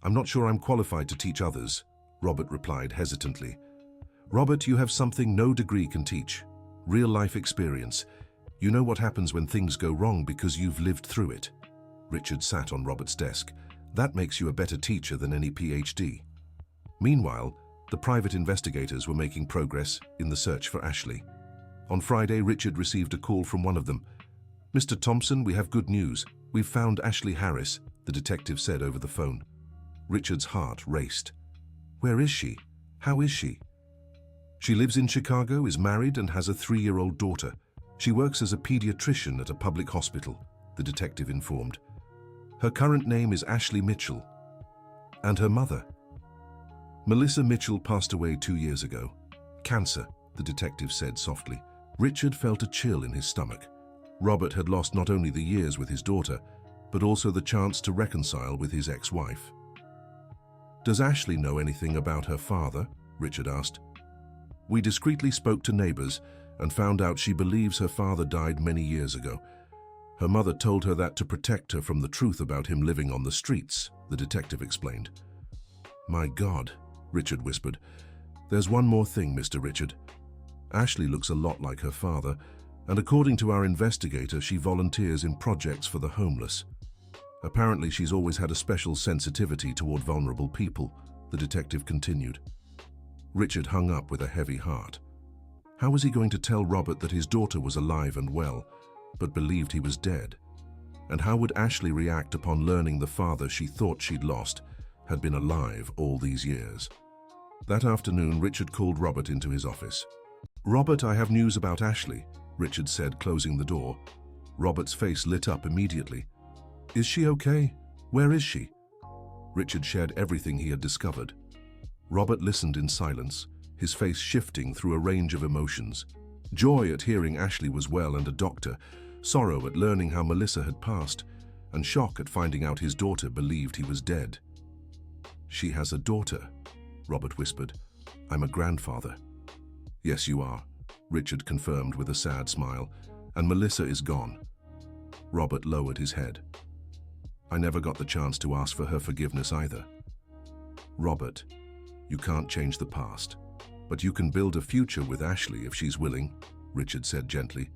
I'm not sure I'm qualified to teach others," Robert replied hesitantly. "Robert, you have something no degree can teach. Real-life experience. You know what happens when things go wrong because you've lived through it." Richard sat on Robert's desk. "That makes you a better teacher than any PhD." Meanwhile, the private investigators were making progress in the search for Ashley. On Friday, Richard received a call from one of them. "Mr. Thompson, we have good news. We've found Ashley Harris," the detective said over the phone. Richard's heart raced. "Where is she? How is she?" "She lives in Chicago, is married, and has a 3-year-old daughter. She works as a pediatrician at a public hospital," the detective informed. "Her current name is Ashley Mitchell." "And her mother?" "Melissa Mitchell passed away 2 years ago. Cancer," the detective said softly. Richard felt a chill in his stomach. Robert had lost not only the years with his daughter, but also the chance to reconcile with his ex-wife. Does Ashley know anything about her father? Richard asked. We discreetly spoke to neighbors and found out she believes her father died many years ago. Her mother told her that to protect her from the truth about him living on the streets, the detective explained. My God, Richard whispered. There's one more thing, Mr. Richard. Ashley looks a lot like her father, and according to our investigator, she volunteers in projects for the homeless. Apparently, she's always had a special sensitivity toward vulnerable people, the detective continued. Richard hung up with a heavy heart. How was he going to tell Robert that his daughter was alive and well, but believed he was dead? And how would Ashley react upon learning the father she thought she'd lost had been alive all these years? That afternoon, Richard called Robert into his office. Robert, I have news about Ashley, Richard said, closing the door. Robert's face lit up immediately. Is she okay? Where is she? Richard shared everything he had discovered. Robert listened in silence, his face shifting through a range of emotions. Joy at hearing Ashley was well and a doctor, sorrow at learning how Melissa had passed, and shock at finding out his daughter believed he was dead. She has a daughter, Robert whispered. I'm a grandfather. Yes, you are, Richard confirmed with a sad smile, and Melissa is gone. Robert lowered his head. I never got the chance to ask for her forgiveness either. Robert, you can't change the past, but you can build a future with Ashley if she's willing, Richard said gently.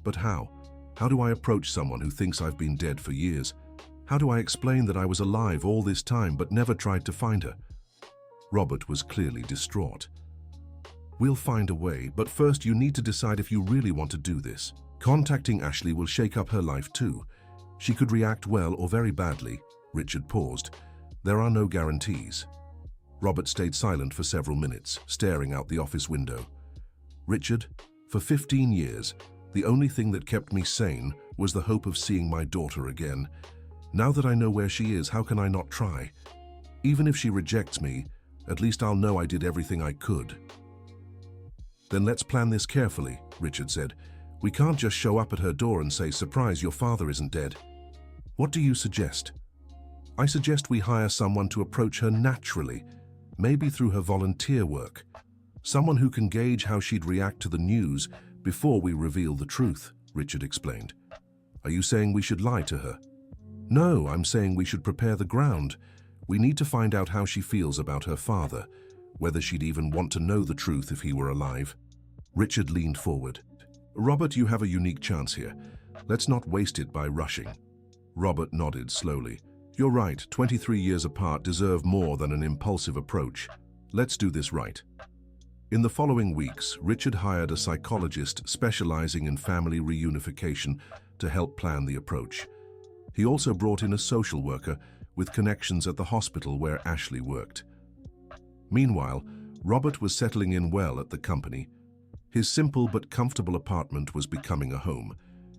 But how? How do I approach someone who thinks I've been dead for years? How do I explain that I was alive all this time but never tried to find her? Robert was clearly distraught. We'll find a way, but first you need to decide if you really want to do this. Contacting Ashley will shake up her life too. She could react well or very badly. Richard paused. There are no guarantees. Robert stayed silent for several minutes, staring out the office window. Richard, for 15 years, the only thing that kept me sane was the hope of seeing my daughter again. Now that I know where she is, how can I not try? Even if she rejects me, at least I'll know I did everything I could. Then let's plan this carefully, Richard said. We can't just show up at her door and say, surprise, your father isn't dead. What do you suggest? I suggest we hire someone to approach her naturally, maybe through her volunteer work. Someone who can gauge how she'd react to the news before we reveal the truth, Richard explained. Are you saying we should lie to her? No, I'm saying we should prepare the ground. We need to find out how she feels about her father, whether she'd even want to know the truth if he were alive. Richard leaned forward. Robert, you have a unique chance here. Let's not waste it by rushing. Robert nodded slowly. You're right, 23 years apart deserve more than an impulsive approach. Let's do this right. In the following weeks, Richard hired a psychologist specializing in family reunification to help plan the approach. He also brought in a social worker with connections at the hospital where Ashley worked. Meanwhile, Robert was settling in well at the company. His simple but comfortable apartment was becoming a home.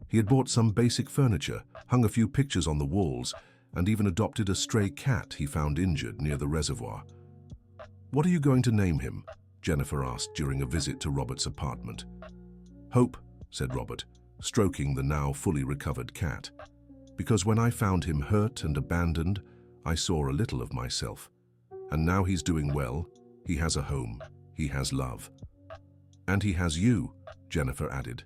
He had bought some basic furniture, hung a few pictures on the walls, and even adopted a stray cat he found injured near the reservoir. What are you going to name him? Jennifer asked during a visit to Robert's apartment. Hope, said Robert, stroking the now fully recovered cat. Because when I found him hurt and abandoned, I saw a little of myself. And now he's doing well. He has a home. He has love. And he has you, Jennifer added.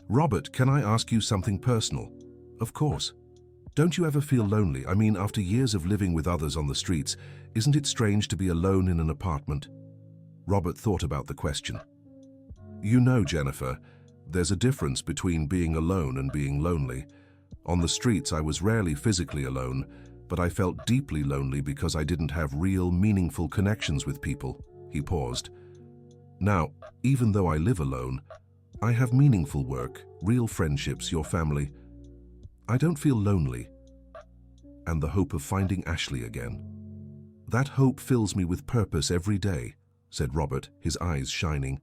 Robert, can I ask you something personal? Of course. Don't you ever feel lonely? I mean, after years of living with others on the streets, isn't it strange to be alone in an apartment? Robert thought about the question. You know, Jennifer, there's a difference between being alone and being lonely. On the streets, I was rarely physically alone, but I felt deeply lonely because I didn't have real, meaningful connections with people. He paused. Now, even though I live alone, I have meaningful work, real friendships, your family. I don't feel lonely. And the hope of finding Ashley again. That hope fills me with purpose every day, said Robert, his eyes shining.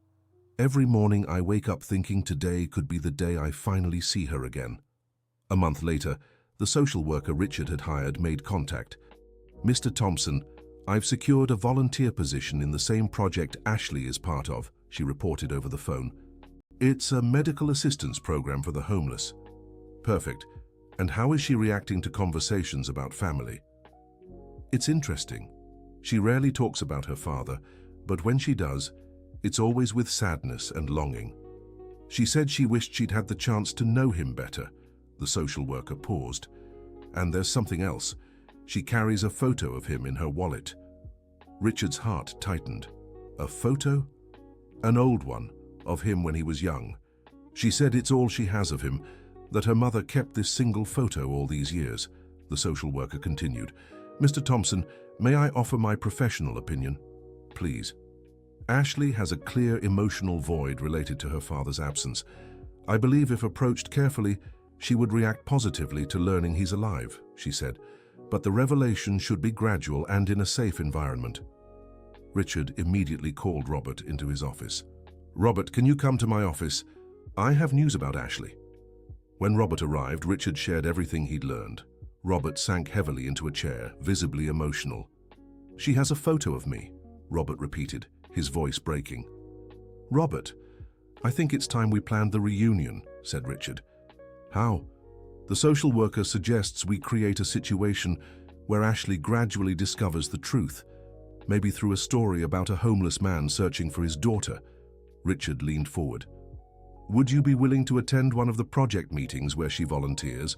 Every morning I wake up thinking today could be the day I finally see her again. A month later, the social worker Richard had hired made contact. Mr. Thompson, I've secured a volunteer position in the same project Ashley is part of, she reported over the phone. It's a medical assistance program for the homeless. Perfect. And how is she reacting to conversations about family? It's interesting. She rarely talks about her father, but when she does, it's always with sadness and longing. She said she wished she'd had the chance to know him better. The social worker paused. And there's something else. She carries a photo of him in her wallet. Richard's heart tightened. A photo? An old one, of him when he was young. She said it's all she has of him, that her mother kept this single photo all these years. The social worker continued. Mr. Thompson, may I offer my professional opinion? Please. Ashley has a clear emotional void related to her father's absence. I believe if approached carefully, she would react positively to learning he's alive, she said. But the revelation should be gradual and in a safe environment. Richard immediately called Robert into his office. Robert, can you come to my office? I have news about Ashley. When Robert arrived, Richard shared everything he'd learned. Robert sank heavily into a chair, visibly emotional. She has a photo of me, Robert repeated, his voice breaking. Robert, I think it's time we planned the reunion, said Richard. How? The social worker suggests we create a situation where Ashley gradually discovers the truth, maybe through a story about a homeless man searching for his daughter. Richard leaned forward. Would you be willing to attend one of the project meetings where she volunteers,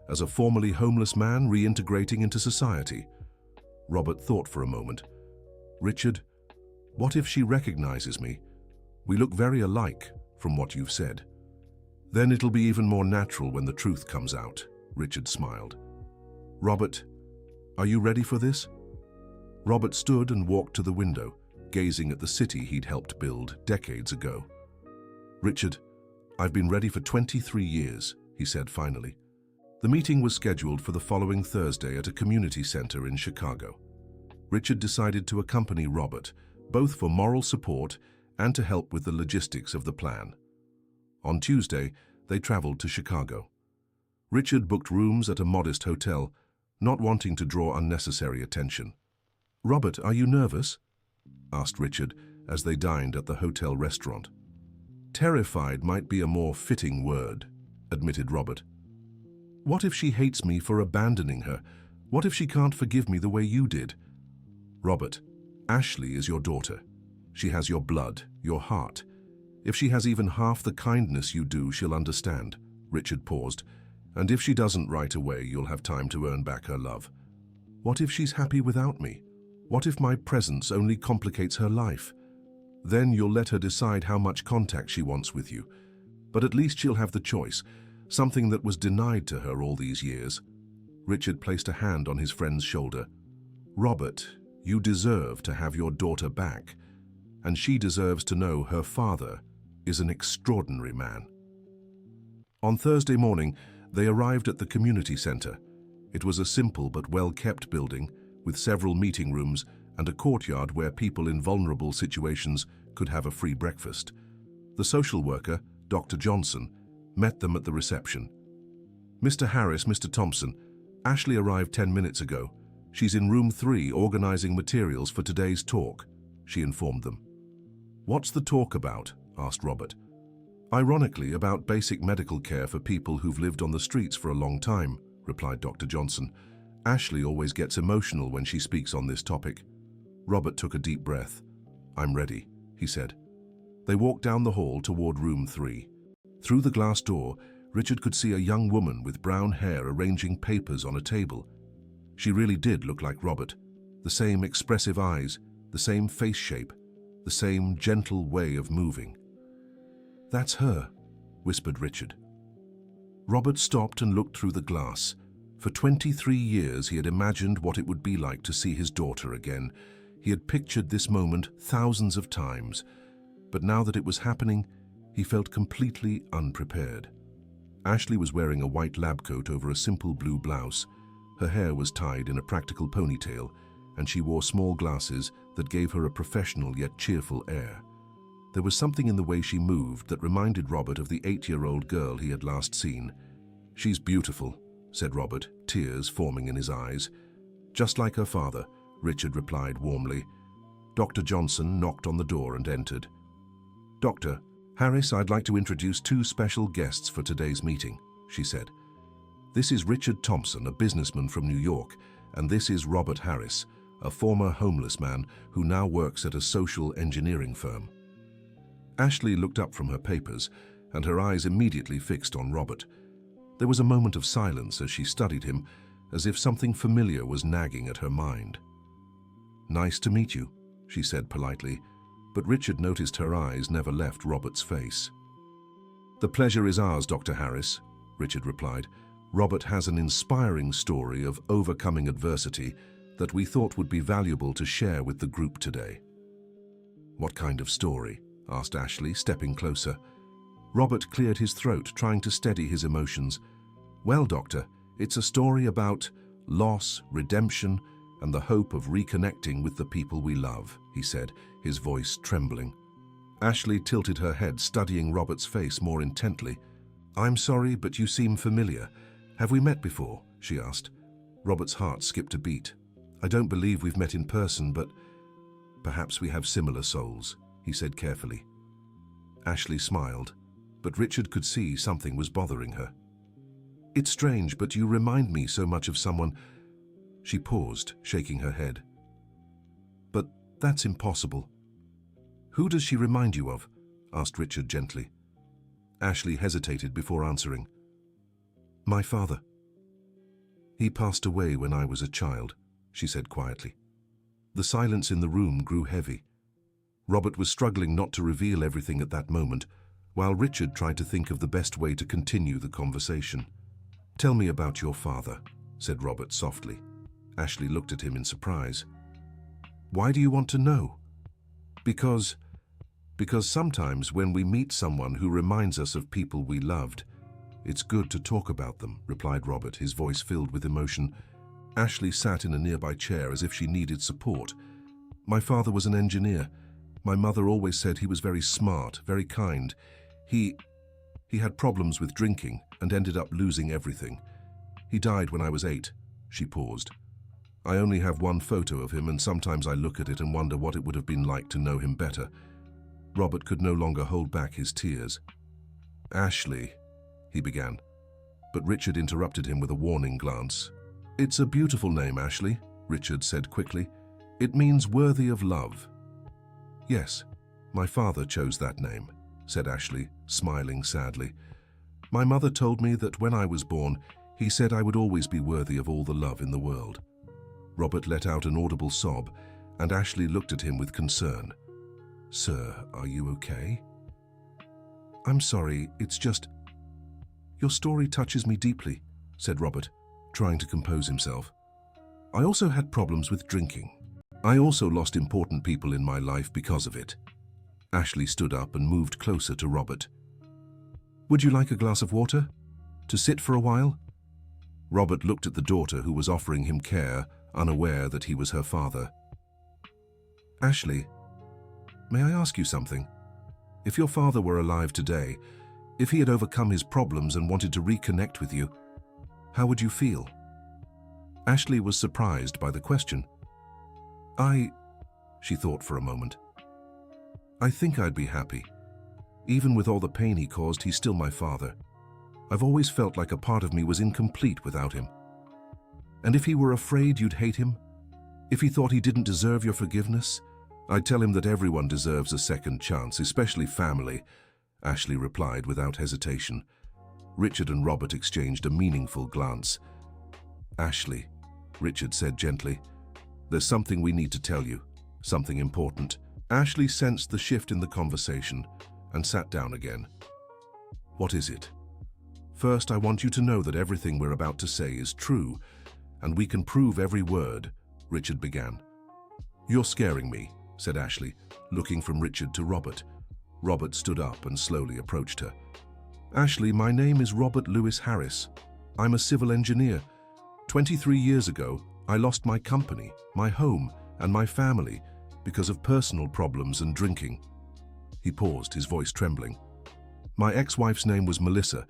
as a formerly homeless man reintegrating into society? Robert thought for a moment. Richard, what if she recognizes me? We look very alike, from what you've said. Then it'll be even more natural when the truth comes out, Richard smiled. Robert, are you ready for this? Robert stood and walked to the window, gazing at the city he'd helped build decades ago. Richard, I've been ready for 23 years, he said finally. The meeting was scheduled for the following Thursday at a community center in Chicago. Richard decided to accompany Robert, both for moral support and to help with the logistics of the plan. On Tuesday, they traveled to Chicago. Richard booked rooms at a modest hotel, not wanting to draw unnecessary attention. Robert, are you nervous? Asked Richard as they dined at the hotel restaurant. Terrified might be a more fitting word, admitted Robert. What if she hates me for abandoning her? What if she can't forgive me the way you did? Robert, Ashley is your daughter. She has your blood, your heart. If she has even half the kindness you do, she'll understand. Richard paused. And if she doesn't right away, you'll have time to earn back her love. What if she's happy without me? What if my presence only complicates her life? Then you'll let her decide how much contact she wants with you. But at least she'll have the choice, something that was denied to her all these years. Richard placed a hand on his friend's shoulder. Robert, you deserve to have your daughter back, and she deserves to know her father is an extraordinary man. On Thursday morning, they arrived at the community center. It was a simple but well-kept building with several meeting rooms and a courtyard where people in vulnerable situations could have a free breakfast. The social worker, Dr. Johnson, met them at the reception. Mr. Harris, Mr. Thompson, Ashley arrived 10 minutes ago. She's in room 3 organizing materials for today's talk, she informed them. What's the talk about? Asked Robert. Ironically, about basic medical care for people who've lived on the streets for a long time, replied Dr. Johnson. Ashley always gets emotional when she speaks on this topic. Robert took a deep breath. I'm ready, he said. They walked down the hall toward room 3. Through the glass door, Richard could see a young woman with brown hair arranging papers on a table. She really did look like Robert. The same expressive eyes, the same face shape, the same gentle way of moving. That's her, whispered Richard. Robert stopped and looked through the glass. For 23 years he had imagined what it would be like to see his daughter again. He had pictured this moment thousands of times, but now that it was happening, he felt completely unprepared. Ashley was wearing a white lab coat over a simple blue blouse. Her hair was tied in a practical ponytail, and she wore small glasses that gave her a professional yet cheerful air. There was something in the way she moved that reminded Robert of the 8-year-old girl he had last seen. She's beautiful, said Robert, tears forming in his eyes. Just like her father, Richard replied warmly. Dr. Johnson knocked on the door and entered. Doctor, Harris, I'd like to introduce 2 special guests for today's meeting, she said. This is Richard Thompson, a businessman from New York, and this is Robert Harris, a former homeless man who now works at a social engineering firm. Ashley looked up from her papers, and her eyes immediately fixed on Robert. There was a moment of silence as she studied him, as if something familiar was nagging at her mind. "Nice to meet you," she said politely, but Richard noticed her eyes never left Robert's face. "The pleasure is ours, Dr. Harris," Richard replied. "Robert has an inspiring story of overcoming adversity that we thought would be valuable to share with the group today." "What kind of story?" asked Ashley, stepping closer. Robert cleared his throat, trying to steady his emotions. "Well, Doctor, it's a story about loss, redemption, and the hope of reconnecting with the people we love," he said, his voice trembling. Ashley tilted her head, studying Robert's face more intently. "I'm sorry, but you seem familiar. Have we met before?" she asked. Robert's heart skipped a beat. "I don't believe we've met in person, but perhaps we have similar souls," he said carefully. Ashley smiled, but Richard could see something was bothering her. "It's strange, but you remind me so much of someone." She paused, shaking her head. "But that's impossible." "Who does she remind you of?" asked Richard gently. Ashley hesitated before answering. "My father. He passed away when I was a child," she said quietly. The silence in the room grew heavy. Robert was struggling not to reveal everything at that moment, while Richard tried to think of the best way to continue the conversation. "Tell me about your father," said Robert softly. Ashley looked at him in surprise. "Why do you want to know?" Because sometimes when we meet someone who reminds us of people we loved, it's good to talk about them," replied Robert, his voice filled with emotion. Ashley sat in a nearby chair as if she needed support. "My father was an engineer. My mother always said he was very smart, very kind. He had problems with drinking and ended up losing everything. He died when I was 8. She paused. "I only have one photo of him, and sometimes I look at it and wonder what it would have been like to know him better." Robert could no longer hold back his tears. "Ashley," he began, but Richard interrupted him with a warning glance. "It's a beautiful name, Ashley," Richard said quickly. "It means worthy of love." "Yes, my father chose that name," said Ashley, smiling sadly. "My mother told me that when I was born, he said I would always be worthy of all the love in the world." Robert let out an audible sob, and Ashley looked at him with concern. "Sir, are you okay?" "I'm sorry, it's just—" "Your story touches me deeply," said Robert, trying to compose himself. "I also had problems with drinking. I also lost important people in my life because of it." Ashley stood up and moved closer to Robert. "Would you like a glass of water? To sit for a while?" Robert looked at the daughter who was offering him care, unaware that he was her father. "Ashley, may I ask you something? If your father were alive today, if he had overcome his problems and wanted to reconnect with you, how would you feel?" Ashley was surprised by the question. She thought for a moment. "I think I'd be happy. Even with all the pain he caused, he's still my father. I've always felt like a part of me was incomplete without him. And if he were afraid you'd hate him, if he thought he didn't deserve your forgiveness, I'd tell him that everyone deserves a second chance, especially family," Ashley replied without hesitation. Richard and Robert exchanged a meaningful glance. "Ashley," Richard said gently, "there's something we need to tell you, something important." Ashley sensed the shift in the conversation and sat down again. "What is it?" "First, I want you to know that everything we're about to say is true, and we can prove every word," Richard began. "You're scaring me," said Ashley, looking from Richard to Robert. Robert stood up and slowly approached her. "Ashley, my name is Robert Louis Harris. I'm a civil engineer. 23 years ago, I lost my company, my home, and my family because of personal problems and drinking." He paused, his voice trembling. "My ex-wife's name was Melissa,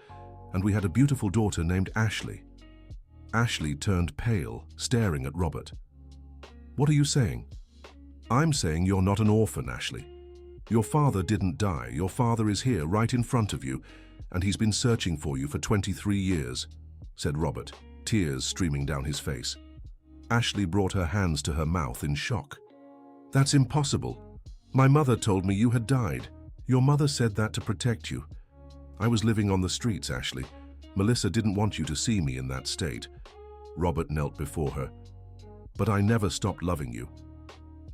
and we had a beautiful daughter named Ashley." Ashley turned pale, staring at Robert. "What are you saying?" "I'm saying you're not an orphan, Ashley. Your father didn't die. Your father is here, right in front of you, and he's been searching for you for 23 years, said Robert, tears streaming down his face. Ashley brought her hands to her mouth in shock. That's impossible. My mother told me you had died. Your mother said that to protect you. I was living on the streets, Ashley. Melissa didn't want you to see me in that state. Robert knelt before her. But I never stopped loving you.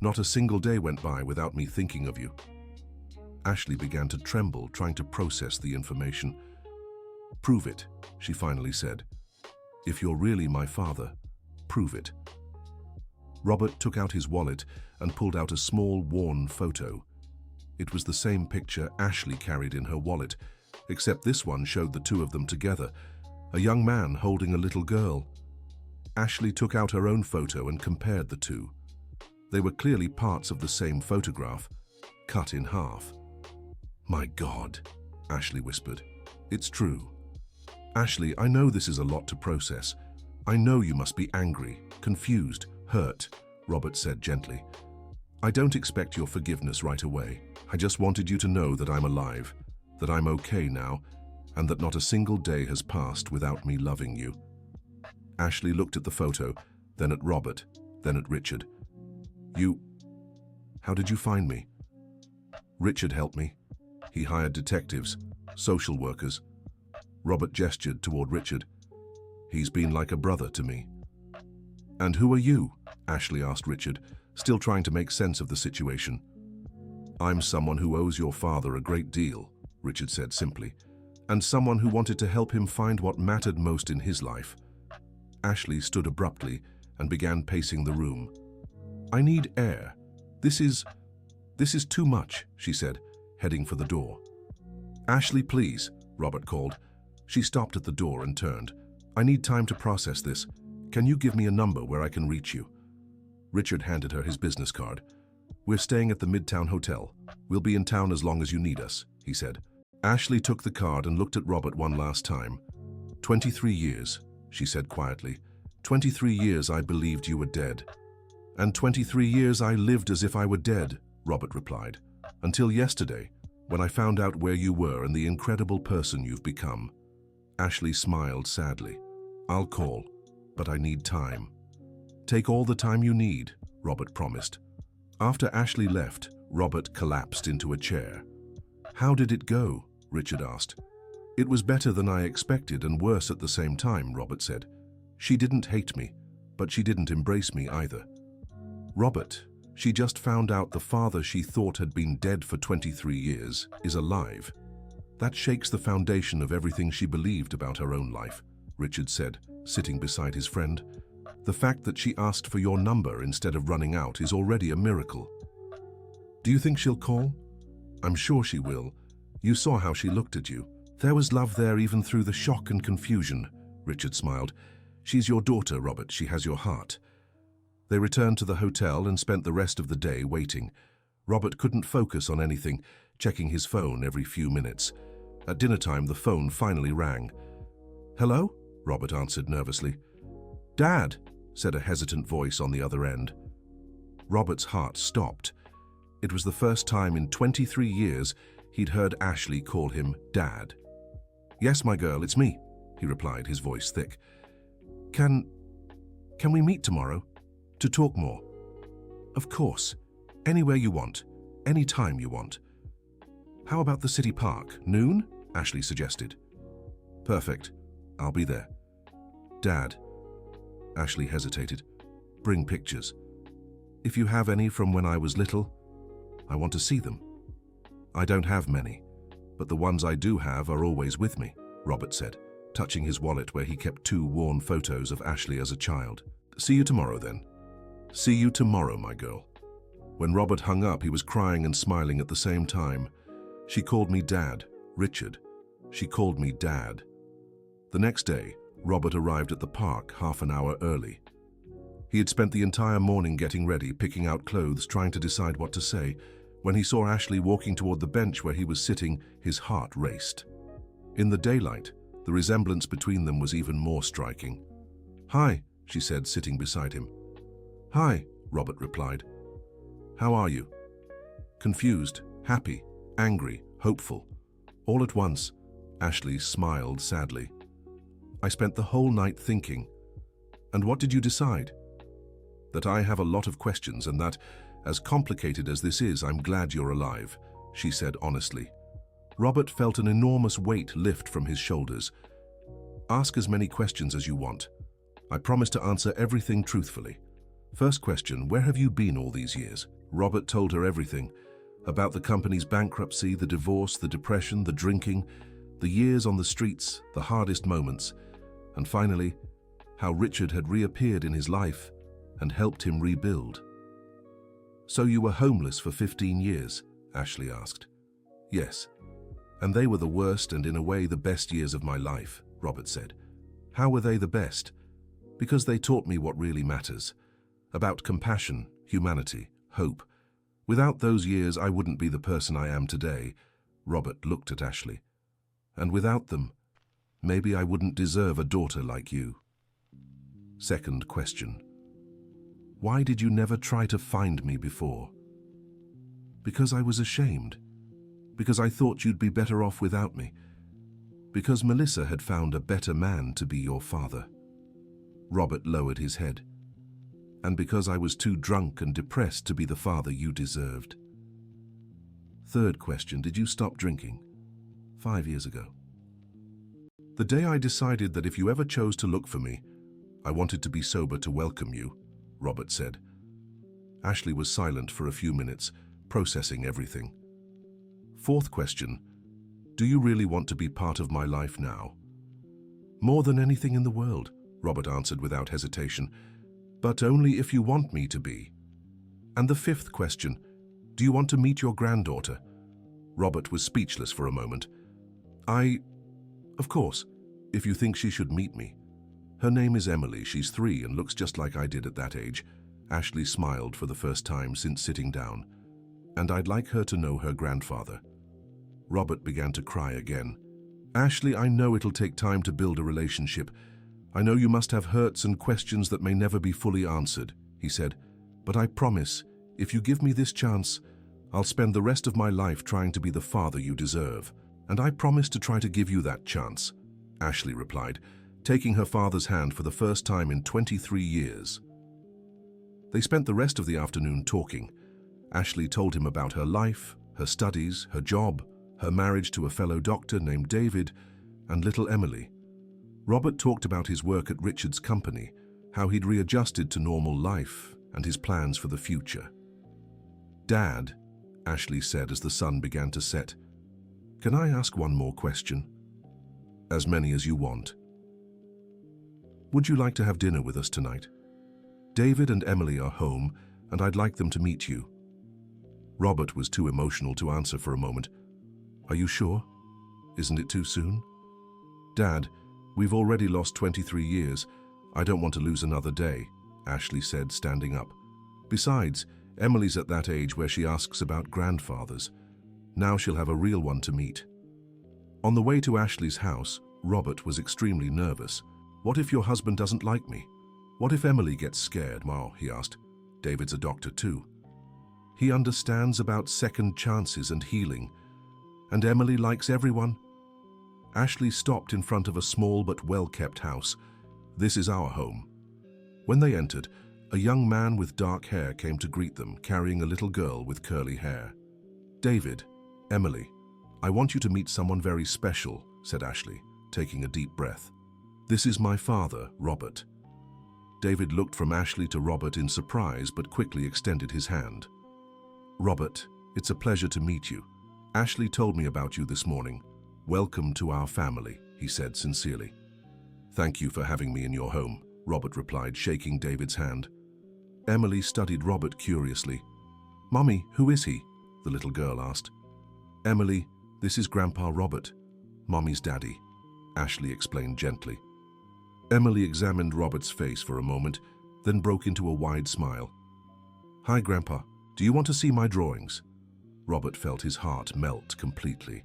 Not a single day went by without me thinking of you. Ashley began to tremble, trying to process the information. Prove it, she finally said. If you're really my father, prove it. Robert took out his wallet and pulled out a small, worn photo. It was the same picture Ashley carried in her wallet, except this one showed the two of them together, a young man holding a little girl. Ashley took out her own photo and compared the two. They were clearly parts of the same photograph, cut in half. My God, Ashley whispered. It's true. Ashley, I know this is a lot to process. I know you must be angry, confused, hurt, Robert said gently. I don't expect your forgiveness right away. I just wanted you to know that I'm alive, that I'm okay now, and that not a single day has passed without me loving you. Ashley looked at the photo, then at Robert, then at Richard. How did you find me? Richard helped me. He hired detectives, social workers. Robert gestured toward Richard. He's been like a brother to me. And who are you? Ashley asked Richard, still trying to make sense of the situation. I'm someone who owes your father a great deal, Richard said simply, and someone who wanted to help him find what mattered most in his life. Ashley stood abruptly and began pacing the room. I need air. This is too much, she said, heading for the door. Ashley, please, Robert called. She stopped at the door and turned. I need time to process this. Can you give me a number where I can reach you? Richard handed her his business card. We're staying at the Midtown Hotel. We'll be in town as long as you need us, he said. Ashley took the card and looked at Robert one last time. 23 years, she said quietly. 23 years I believed you were dead. And 23 years I lived as if I were dead, Robert replied. Until yesterday, when I found out where you were and the incredible person you've become. Ashley smiled sadly. I'll call, but I need time. Take all the time you need, Robert promised. After Ashley left, Robert collapsed into a chair. How did it go? Richard asked. It was better than I expected and worse at the same time, Robert said. She didn't hate me, but she didn't embrace me either. Robert, she just found out the father she thought had been dead for 23 years is alive. That shakes the foundation of everything she believed about her own life, Richard said, sitting beside his friend. The fact that she asked for your number instead of running out is already a miracle. Do you think she'll call? I'm sure she will. You saw how she looked at you. There was love there even through the shock and confusion, Richard smiled. She's your daughter, Robert. She has your heart. They returned to the hotel and spent the rest of the day waiting. Robert couldn't focus on anything, checking his phone every few minutes. At dinner time, the phone finally rang. Hello? Robert answered nervously. Dad, said a hesitant voice on the other end. Robert's heart stopped. It was the first time in 23 years he'd heard Ashley call him Dad. Yes, my girl, it's me, he replied, his voice thick. Can we meet tomorrow? To talk more? Of course. Anywhere you want. Any time you want. How about the city park? Noon? Ashley suggested. Perfect. I'll be there. Dad. Ashley hesitated. Bring pictures. If you have any from when I was little, I want to see them. I don't have many, but the ones I do have are always with me, Robert said, touching his wallet where he kept 2 worn photos of Ashley as a child. See you tomorrow then. See you tomorrow, my girl. When Robert hung up, he was crying and smiling at the same time. She called me Dad, Richard. She called me Dad. The next day, Robert arrived at the park half an hour early. He had spent the entire morning getting ready, picking out clothes, trying to decide what to say. When he saw Ashley walking toward the bench where he was sitting, his heart raced. In the daylight, the resemblance between them was even more striking. Hi, she said, sitting beside him. Hi, Robert replied. How are you? Confused, happy, angry, hopeful. All at once, Ashley smiled sadly. I spent the whole night thinking. And what did you decide? that I have a lot of questions and that, as complicated as this is, I'm glad you're alive, she said honestly. Robert felt an enormous weight lift from his shoulders. Ask as many questions as you want. I promise to answer everything truthfully. First question, where have you been all these years? Robert told her everything. About the company's bankruptcy, the divorce, the depression, the drinking, the years on the streets, the hardest moments, and finally, how Richard had reappeared in his life and helped him rebuild. So you were homeless for 15 years? Ashley asked. Yes. And they were the worst and in a way the best years of my life, Robert said. How were they the best? Because they taught me what really matters. About compassion, humanity, hope. Without those years, I wouldn't be the person I am today. Robert looked at Ashley. And without them, maybe I wouldn't deserve a daughter like you. Second question. Why did you never try to find me before? Because I was ashamed. Because I thought you'd be better off without me. Because Melissa had found a better man to be your father. Robert lowered his head. And because I was too drunk and depressed to be the father you deserved. Third question, did you stop drinking? 5 years ago. The day I decided that if you ever chose to look for me, I wanted to be sober to welcome you, Robert said. Ashley was silent for a few minutes, processing everything. Fourth question, do you really want to be part of my life now? More than anything in the world, Robert answered without hesitation, but only if you want me to be. And the fifth question, do you want to meet your granddaughter? Robert was speechless for a moment. Of course, if you think she should meet me. Her name is Emily, she's 3 and looks just like I did at that age. Ashley smiled for the first time since sitting down. And I'd like her to know her grandfather. Robert began to cry again. Ashley, I know it'll take time to build a relationship. I know you must have hurts and questions that may never be fully answered, he said. But I promise, if you give me this chance, I'll spend the rest of my life trying to be the father you deserve. And I promise to try to give you that chance, Ashley replied, taking her father's hand for the first time in 23 years. They spent the rest of the afternoon talking. Ashley told him about her life, her studies, her job, her marriage to a fellow doctor named David, and little Emily. Robert talked about his work at Richard's company, how he'd readjusted to normal life, and his plans for the future. Dad, Ashley said as the sun began to set, can I ask one more question? As many as you want. Would you like to have dinner with us tonight? David and Emily are home, and I'd like them to meet you. Robert was too emotional to answer for a moment. Are you sure? Isn't it too soon? Dad, we've already lost 23 years. I don't want to lose another day, Ashley said, standing up. Besides, Emily's at that age where she asks about grandfathers. Now she'll have a real one to meet. On the way to Ashley's house, Robert was extremely nervous. What if your husband doesn't like me? What if Emily gets scared? Well, he asked. David's a doctor too. He understands about second chances and healing. And Emily likes everyone. Ashley stopped in front of a small but well-kept house. This is our home. When they entered, a young man with dark hair came to greet them, carrying a little girl with curly hair. David, Emily, I want you to meet someone very special, said Ashley, taking a deep breath. This is my father, Robert. David looked from Ashley to Robert in surprise, but quickly extended his hand. Robert, it's a pleasure to meet you. Ashley told me about you this morning. Welcome to our family, he said sincerely. Thank you for having me in your home, Robert replied, shaking David's hand. Emily studied Robert curiously. Mummy, who is he? The little girl asked. Emily, this is Grandpa Robert, Mummy's daddy, Ashley explained gently. Emily examined Robert's face for a moment, then broke into a wide smile. Hi, Grandpa. Do you want to see my drawings? Robert felt his heart melt completely.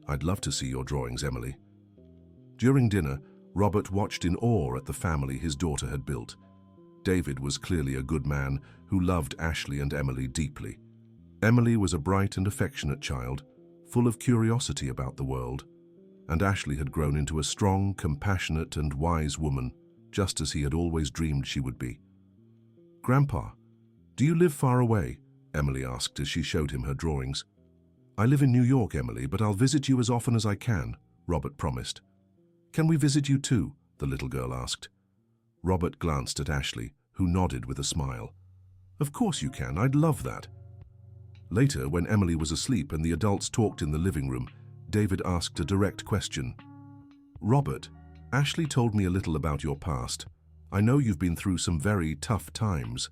I'd love to see your drawings, Emily. During dinner, Robert watched in awe at the family his daughter had built. David was clearly a good man who loved Ashley and Emily deeply. Emily was a bright and affectionate child, full of curiosity about the world, and Ashley had grown into a strong, compassionate and wise woman, just as he had always dreamed she would be. "Grandpa, do you live far away?" Emily asked as she showed him her drawings. "I live in New York, Emily, but I'll visit you as often as I can," Robert promised. "Can we visit you too?" the little girl asked. Robert glanced at Ashley, who nodded with a smile. "Of course you can, I'd love that." Later, when Emily was asleep and the adults talked in the living room, David asked a direct question. "Robert, Ashley told me a little about your past. I know you've been through some very tough times.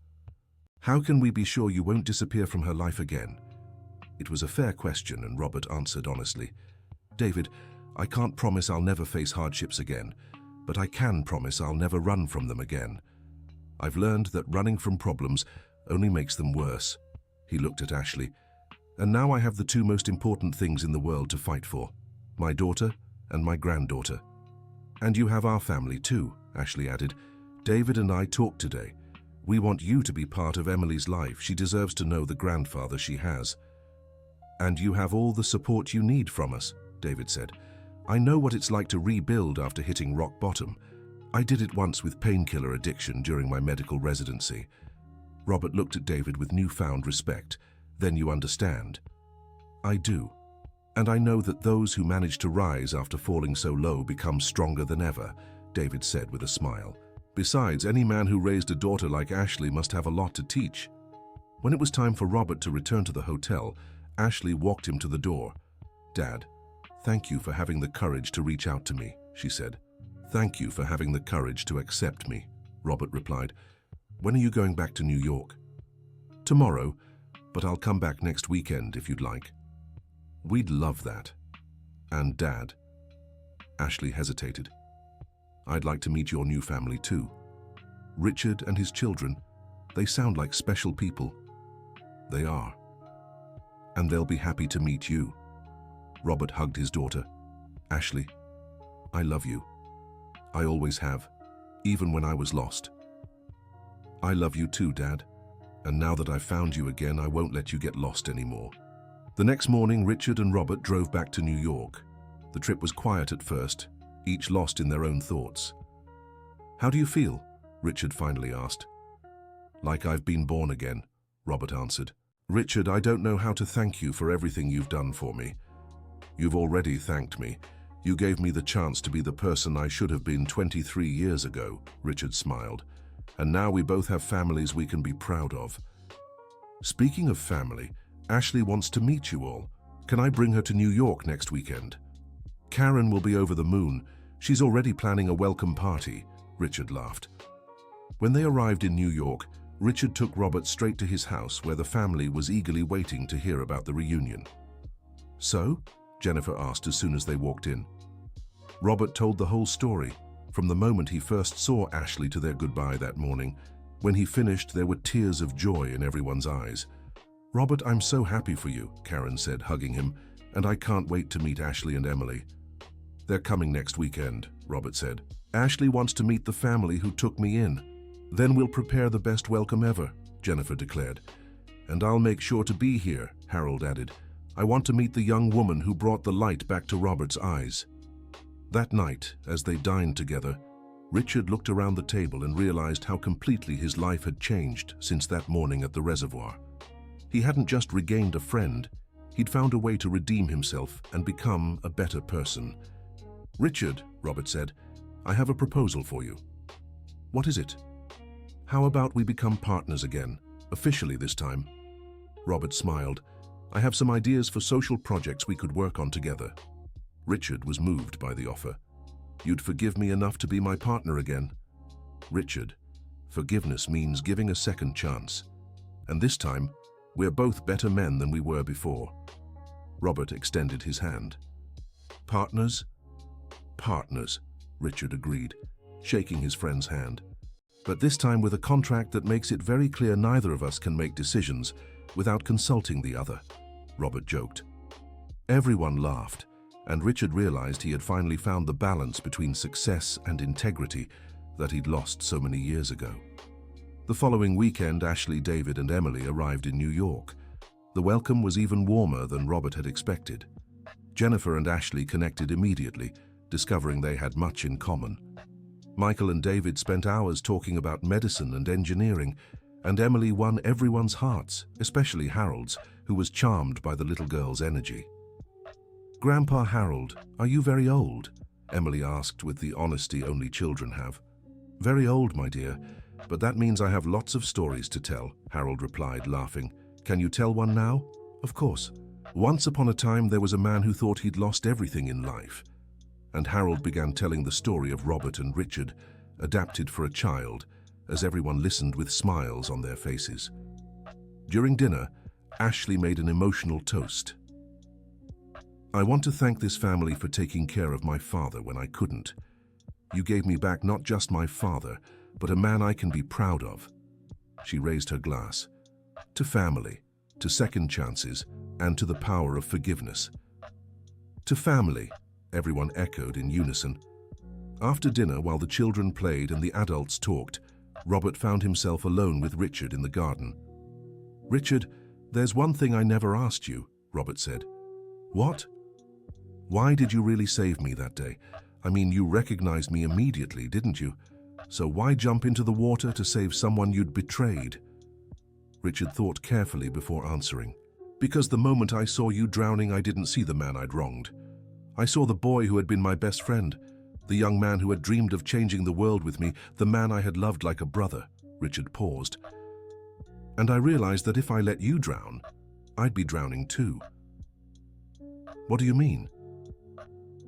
How can we be sure you won't disappear from her life again?" It was a fair question, and Robert answered honestly. "David, I can't promise I'll never face hardships again, but I can promise I'll never run from them again. I've learned that running from problems only makes them worse." He looked at Ashley. "And now I have the two most important things in the world to fight for, my daughter and my granddaughter." "And you have our family too," Ashley added. "David and I talked today. We want you to be part of Emily's life. She deserves to know the grandfather she has." "And you have all the support you need from us," David said. "I know what it's like to rebuild after hitting rock bottom. I did it once with painkiller addiction during my medical residency." Robert looked at David with newfound respect. "Then you understand." "I do. And I know that those who manage to rise after falling so low become stronger than ever," David said with a smile. "Besides, any man who raised a daughter like Ashley must have a lot to teach." When it was time for Robert to return to the hotel, Ashley walked him to the door. "Dad, thank you for having the courage to reach out to me," she said. "Thank you for having the courage to accept me," Robert replied. "When are you going back to New York?" "Tomorrow, but I'll come back next weekend if you'd like." "We'd love that. And Dad," Ashley hesitated, "I'd like to meet your new family too. Richard and his children, they sound like special people." "They are. And they'll be happy to meet you." Robert hugged his daughter. "Ashley, I love you. I always have, even when I was lost." "I love you too, Dad. And now that I've found you again, I won't let you get lost anymore." The next morning, Richard and Robert drove back to New York. The trip was quiet at first, each lost in their own thoughts. "How do you feel?" Richard finally asked. "Like I've been born again," Robert answered. "Richard, I don't know how to thank you for everything you've done for me." "You've already thanked me. You gave me the chance to be the person I should have been 23 years ago," Richard smiled. "And now we both have families we can be proud of." "Speaking of family, Ashley wants to meet you all. Can I bring her to New York next weekend?" "Karen will be over the moon. She's already planning a welcome party," Richard laughed. When they arrived in New York, Richard took Robert straight to his house where the family was eagerly waiting to hear about the reunion. "So?" Jennifer asked as soon as they walked in. Robert told the whole story, from the moment he first saw Ashley to their goodbye that morning. When he finished, there were tears of joy in everyone's eyes. "Robert, I'm so happy for you," Karen said, hugging him, "and I can't wait to meet Ashley and Emily." "They're coming next weekend," Robert said. "Ashley wants to meet the family who took me in. Then we'll prepare the best welcome ever," Jennifer declared. "And I'll make sure to be here," Harold added. "I want to meet the young woman who brought the light back to Robert's eyes." That night, as they dined together, Richard looked around the table and realized how completely his life had changed since that morning at the reservoir. He hadn't just regained a friend, he'd found a way to redeem himself and become a better person. "Richard," Robert said, "I have a proposal for you." "What is it?" "How about we become partners again, officially this time?" Robert smiled. "I have some ideas for social projects we could work on together." Richard was moved by the offer. "You'd forgive me enough to be my partner again?" "Richard, forgiveness means giving a second chance. And this time, we're both better men than we were before." Robert extended his hand. "Partners?" "Partners," Richard agreed, shaking his friend's hand. "But this time with a contract that makes it very clear neither of us can make decisions without consulting the other," Robert joked. Everyone laughed, and Richard realized he had finally found the balance between success and integrity that he'd lost so many years ago. The following weekend, Ashley, David, and Emily arrived in New York. The welcome was even warmer than Robert had expected. Jennifer and Ashley connected immediately, discovering they had much in common. Michael and David spent hours talking about medicine and engineering, and Emily won everyone's hearts, especially Harold's, who was charmed by the little girl's energy. "Grandpa Harold, are you very old?" Emily asked with the honesty only children have. "Very old, my dear, but that means I have lots of stories to tell," Harold replied, laughing. "Can you tell one now?" "Of course. Once upon a time there was a man who thought he'd lost everything in life." And Harold began telling the story of Robert and Richard, adapted for a child, as everyone listened with smiles on their faces. During dinner, Ashley made an emotional toast. "I want to thank this family for taking care of my father when I couldn't. You gave me back not just my father, but a man I can be proud of." She raised her glass. "To family, to second chances, and to the power of forgiveness." "To family," everyone echoed in unison. After dinner, while the children played and the adults talked, Robert found himself alone with Richard in the garden. "Richard, there's one thing I never asked you," Robert said. "What?" "Why did you really save me that day? I mean, you recognized me immediately, didn't you? So why jump into the water to save someone you'd betrayed?" Richard thought carefully before answering. "Because the moment I saw you drowning, I didn't see the man I'd wronged. I saw the boy who had been my best friend, the young man who had dreamed of changing the world with me, the man I had loved like a brother." Richard paused. "And I realized that if I let you drown, I'd be drowning too." "What do you mean?"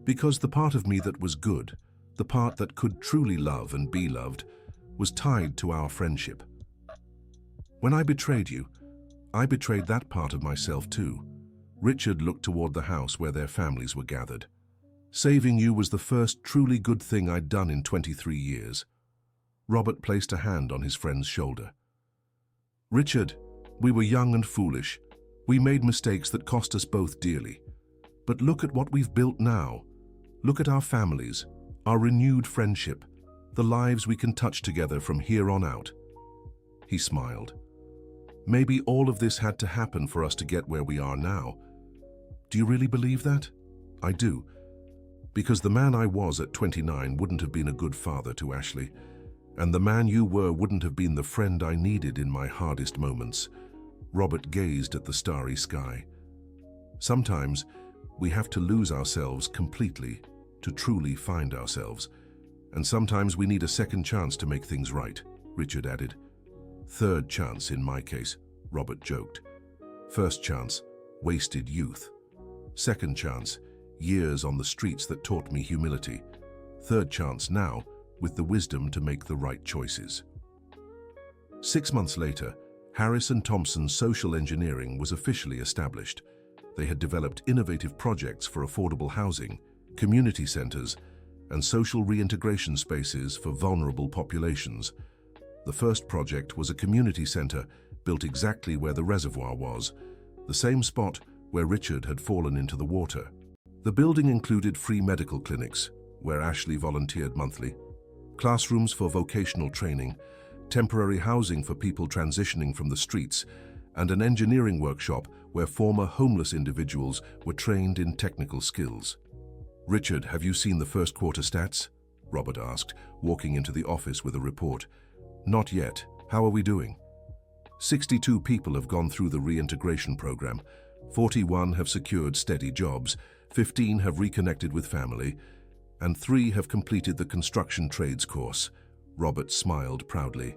"Because the part of me that was good, the part that could truly love and be loved, was tied to our friendship. When I betrayed you, I betrayed that part of myself too." Richard looked toward the house where their families were gathered. "Saving you was the first truly good thing I'd done in 23 years. Robert placed a hand on his friend's shoulder. "Richard, we were young and foolish. We made mistakes that cost us both dearly. But look at what we've built now. Look at our families, our renewed friendship, the lives we can touch together from here on out." He smiled. "Maybe all of this had to happen for us to get where we are now. Do you really believe that?" "I do. Because the man I was at 29 wouldn't have been a good father to Ashley, and the man you were wouldn't have been the friend I needed in my hardest moments." Robert gazed at the starry sky. "Sometimes we have to lose ourselves completely to truly find ourselves. And sometimes we need a second chance to make things right," Richard added. "Third chance in my case," Robert joked. "First chance, wasted youth. Second chance, years on the streets that taught me humility. Third chance now, with the wisdom to make the right choices." 6 months later, Harris and Thompson's social engineering was officially established. They had developed innovative projects for affordable housing, community centers, and social reintegration spaces for vulnerable populations. The first project was a community center built exactly where the reservoir was, the same spot where Richard had fallen into the water. The building included free medical clinics, where Ashley volunteered monthly, classrooms for vocational training, temporary housing for people transitioning from the streets, and an engineering workshop where former homeless individuals were trained in technical skills. "Richard, have you seen the first quarter stats?" Robert asked, walking into the office with a report. "Not yet. How are we doing?" 62 people have gone through the reintegration program. 41 have secured steady jobs, 15 have reconnected with family, and 3 have completed the construction trades course." Robert smiled proudly.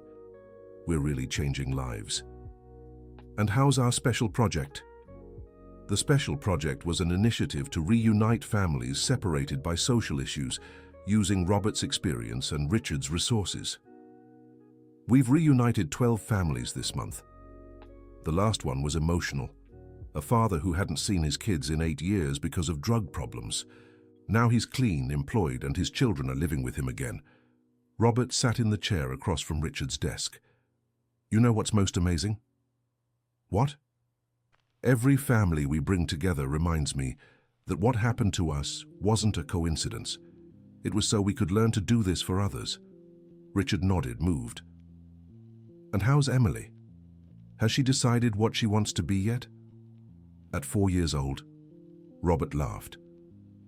"We're really changing lives." "And how's our special project?" The special project was an initiative to reunite families separated by social issues, using Robert's experience and Richard's resources. "We've reunited 12 families this month. The last one was emotional. A father who hadn't seen his kids in 8 years because of drug problems. Now he's clean, employed, and his children are living with him again." Robert sat in the chair across from Richard's desk. "You know what's most amazing?" "What?" "Every family we bring together reminds me that what happened to us wasn't a coincidence. It was so we could learn to do this for others." Richard nodded, moved. "And how's Emily? Has she decided what she wants to be yet?" "At 4 years old." Robert laughed.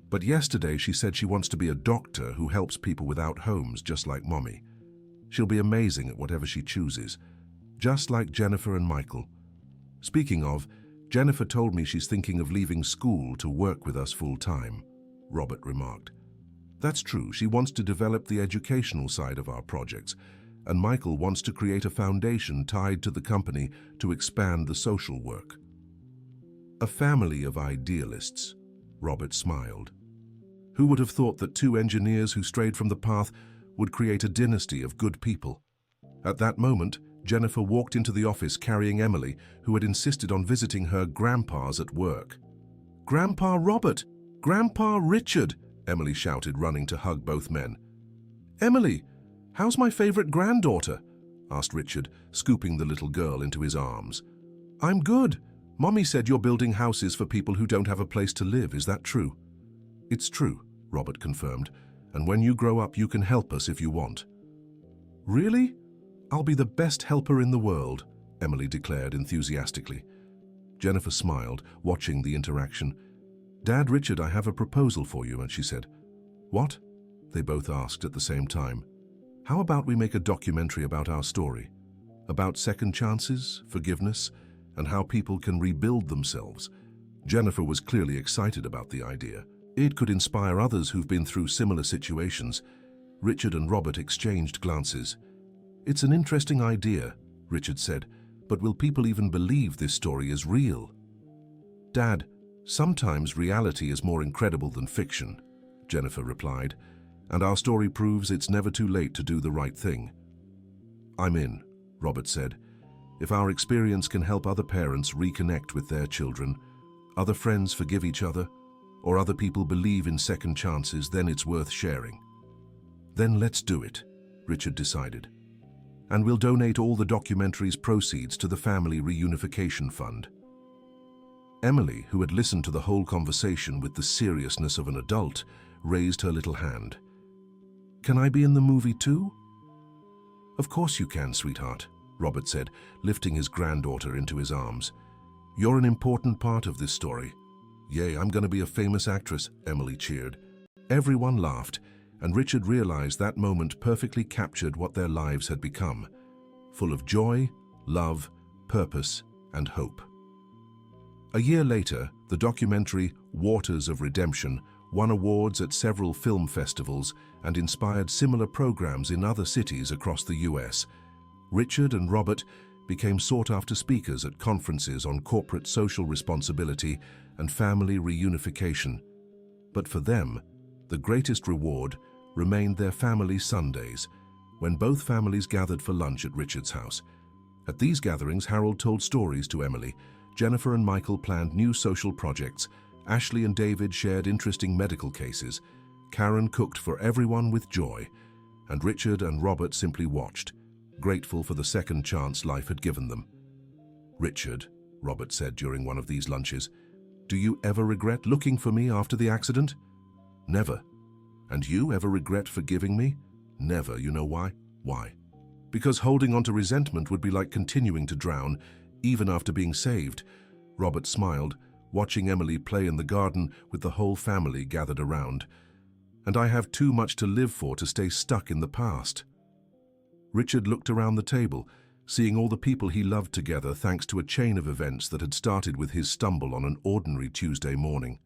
"But yesterday she said she wants to be a doctor who helps people without homes, just like Mommy. She'll be amazing at whatever she chooses. just like Jennifer and Michael. Speaking of, Jennifer told me she's thinking of leaving school to work with us full-time, Robert remarked. That's true, she wants to develop the educational side of our projects, and Michael wants to create a foundation tied to the company to expand the social work. A family of idealists, Robert smiled. Who would have thought that two engineers who strayed from the path would create a dynasty of good people? At that moment, Jennifer walked into the office carrying Emily, who had insisted on visiting her grandpas at work. "Grandpa Robert! Grandpa Richard!" Emily shouted, running to hug both men. "Emily, how's my favorite granddaughter?" asked Richard, scooping the little girl into his arms. "I'm good. Mommy said you're building houses for people who don't have a place to live. Is that true?" "It's true," Robert confirmed, "and when you grow up you can help us if you want." "Really? I'll be the best helper in the world," Emily declared enthusiastically. Jennifer smiled, watching the interaction. "Dad, Richard, I have a proposal for you," and she said. "What?" they both asked at the same time. "How about we make a documentary about our story? About second chances, forgiveness, and how people can rebuild themselves." Jennifer was clearly excited about the idea. It could inspire others who've been through similar situations. Richard and Robert exchanged glances. "It's an interesting idea," Richard said, "but will people even believe this story is real?" "Dad, sometimes reality is more incredible than fiction," Jennifer replied, "and our story proves it's never too late to do the right thing." "I'm in," Robert said. "If our experience can help other parents reconnect with their children, other friends forgive each other, or other people believe in second chances, then it's worth sharing." "Then let's do it," Richard decided. "And we'll donate all the documentary's proceeds to the Family Reunification Fund." Emily, who had listened to the whole conversation with the seriousness of an adult, raised her little hand. "Can I be in the movie too?" "Of course you can, sweetheart," Robert said, lifting his granddaughter into his arms. "You're an important part of this story." "Yay, I'm going to be a famous actress," Emily cheered. Everyone laughed, and Richard realized that moment perfectly captured what their lives had become, full of joy, love, purpose, and hope. A year later, the documentary Waters of Redemption won awards at several film festivals and inspired similar programs in other cities across the US. Richard and Robert became sought-after speakers at conferences on corporate social responsibility and family reunification. But for them, the greatest reward remained their family Sundays, when both families gathered for lunch at Richard's house. At these gatherings, Harold told stories to Emily, Jennifer and Michael planned new social projects, Ashley and David shared interesting medical cases, Karen cooked for everyone with joy, and Richard and Robert simply watched, grateful for the second chance life had given them. "Richard," Robert said during one of these lunches, "do you ever regret looking for me after the accident?" "Never." "And you ever regret forgiving me?" "Never. You know why?" "Why?" "Because holding on to resentment would be like continuing to drown, even after being saved." Robert smiled, watching Emily play in the garden with the whole family gathered around. "And I have too much to live for to stay stuck in the past." Richard looked around the table, seeing all the people he loved together thanks to a chain of events that had started with his stumble on an ordinary Tuesday morning.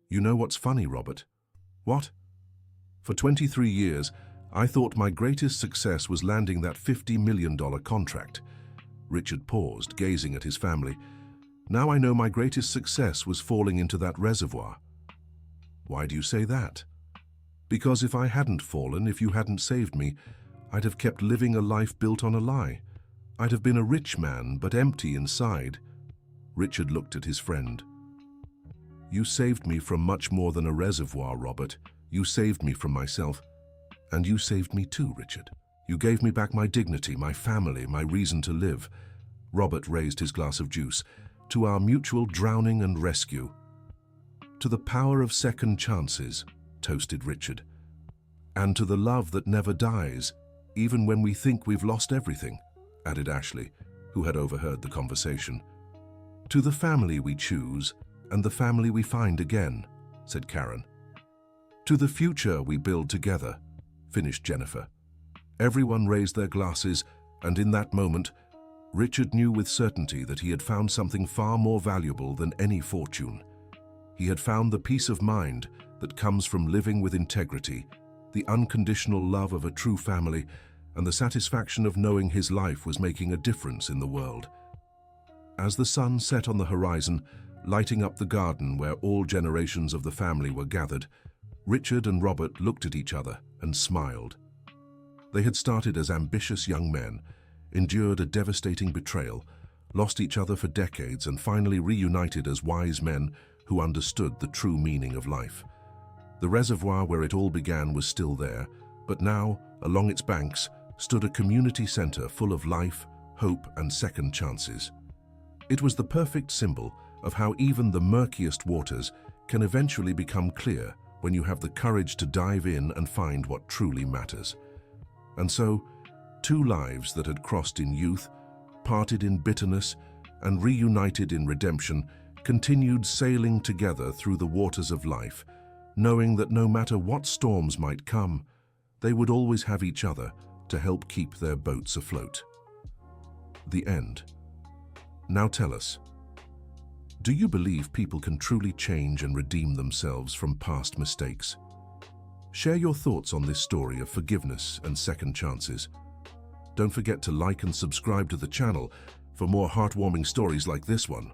"You know what's funny, Robert?" "What?" "For 23 years, I thought my greatest success was landing that $50 million contract." Richard paused, gazing at his family. "Now I know my greatest success was falling into that reservoir." "Why do you say that?" "Because if I hadn't fallen, if you hadn't saved me, I'd have kept living a life built on a lie. I'd have been a rich man, but empty inside." Richard looked at his friend. "You saved me from much more than a reservoir, Robert. You saved me from myself. And you saved me too, Richard. You gave me back my dignity, my family, my reason to live." Robert raised his glass of juice. "To our mutual drowning and rescue." "To the power of second chances," toasted Richard. "And to the love that never dies, even when we think we've lost everything," added Ashley, who had overheard the conversation. "To the family we choose, and the family we find again," said Karen. "To the future we build together," finished Jennifer. Everyone raised their glasses, And in that moment, Richard knew with certainty that he had found something far more valuable than any fortune. He had found the peace of mind that comes from living with integrity, the unconditional love of a true family, and the satisfaction of knowing his life was making a difference in the world. As the sun set on the horizon, lighting up the garden where all generations of the family were gathered, Richard and Robert looked at each other and smiled. They had started as ambitious young men, endured a devastating betrayal, lost each other for decades, and finally reunited as wise men who understood the true meaning of life. The reservoir where it all began was still there, but now, along its banks, stood a community center full of life, hope, and second chances. It was the perfect symbol of how even the murkiest waters can eventually become clear when you have the courage to dive in and find what truly matters. And so, two lives that had crossed in youth, parted in bitterness, and reunited in redemption continued sailing together through the waters of life, knowing that no matter what storms might come, they would always have each other to help keep their boats afloat. The end. Now tell us, do you believe people can truly change and redeem themselves from past mistakes? Share your thoughts on this story of forgiveness and second chances. Don't forget to like and subscribe to the channel for more heartwarming stories like this one.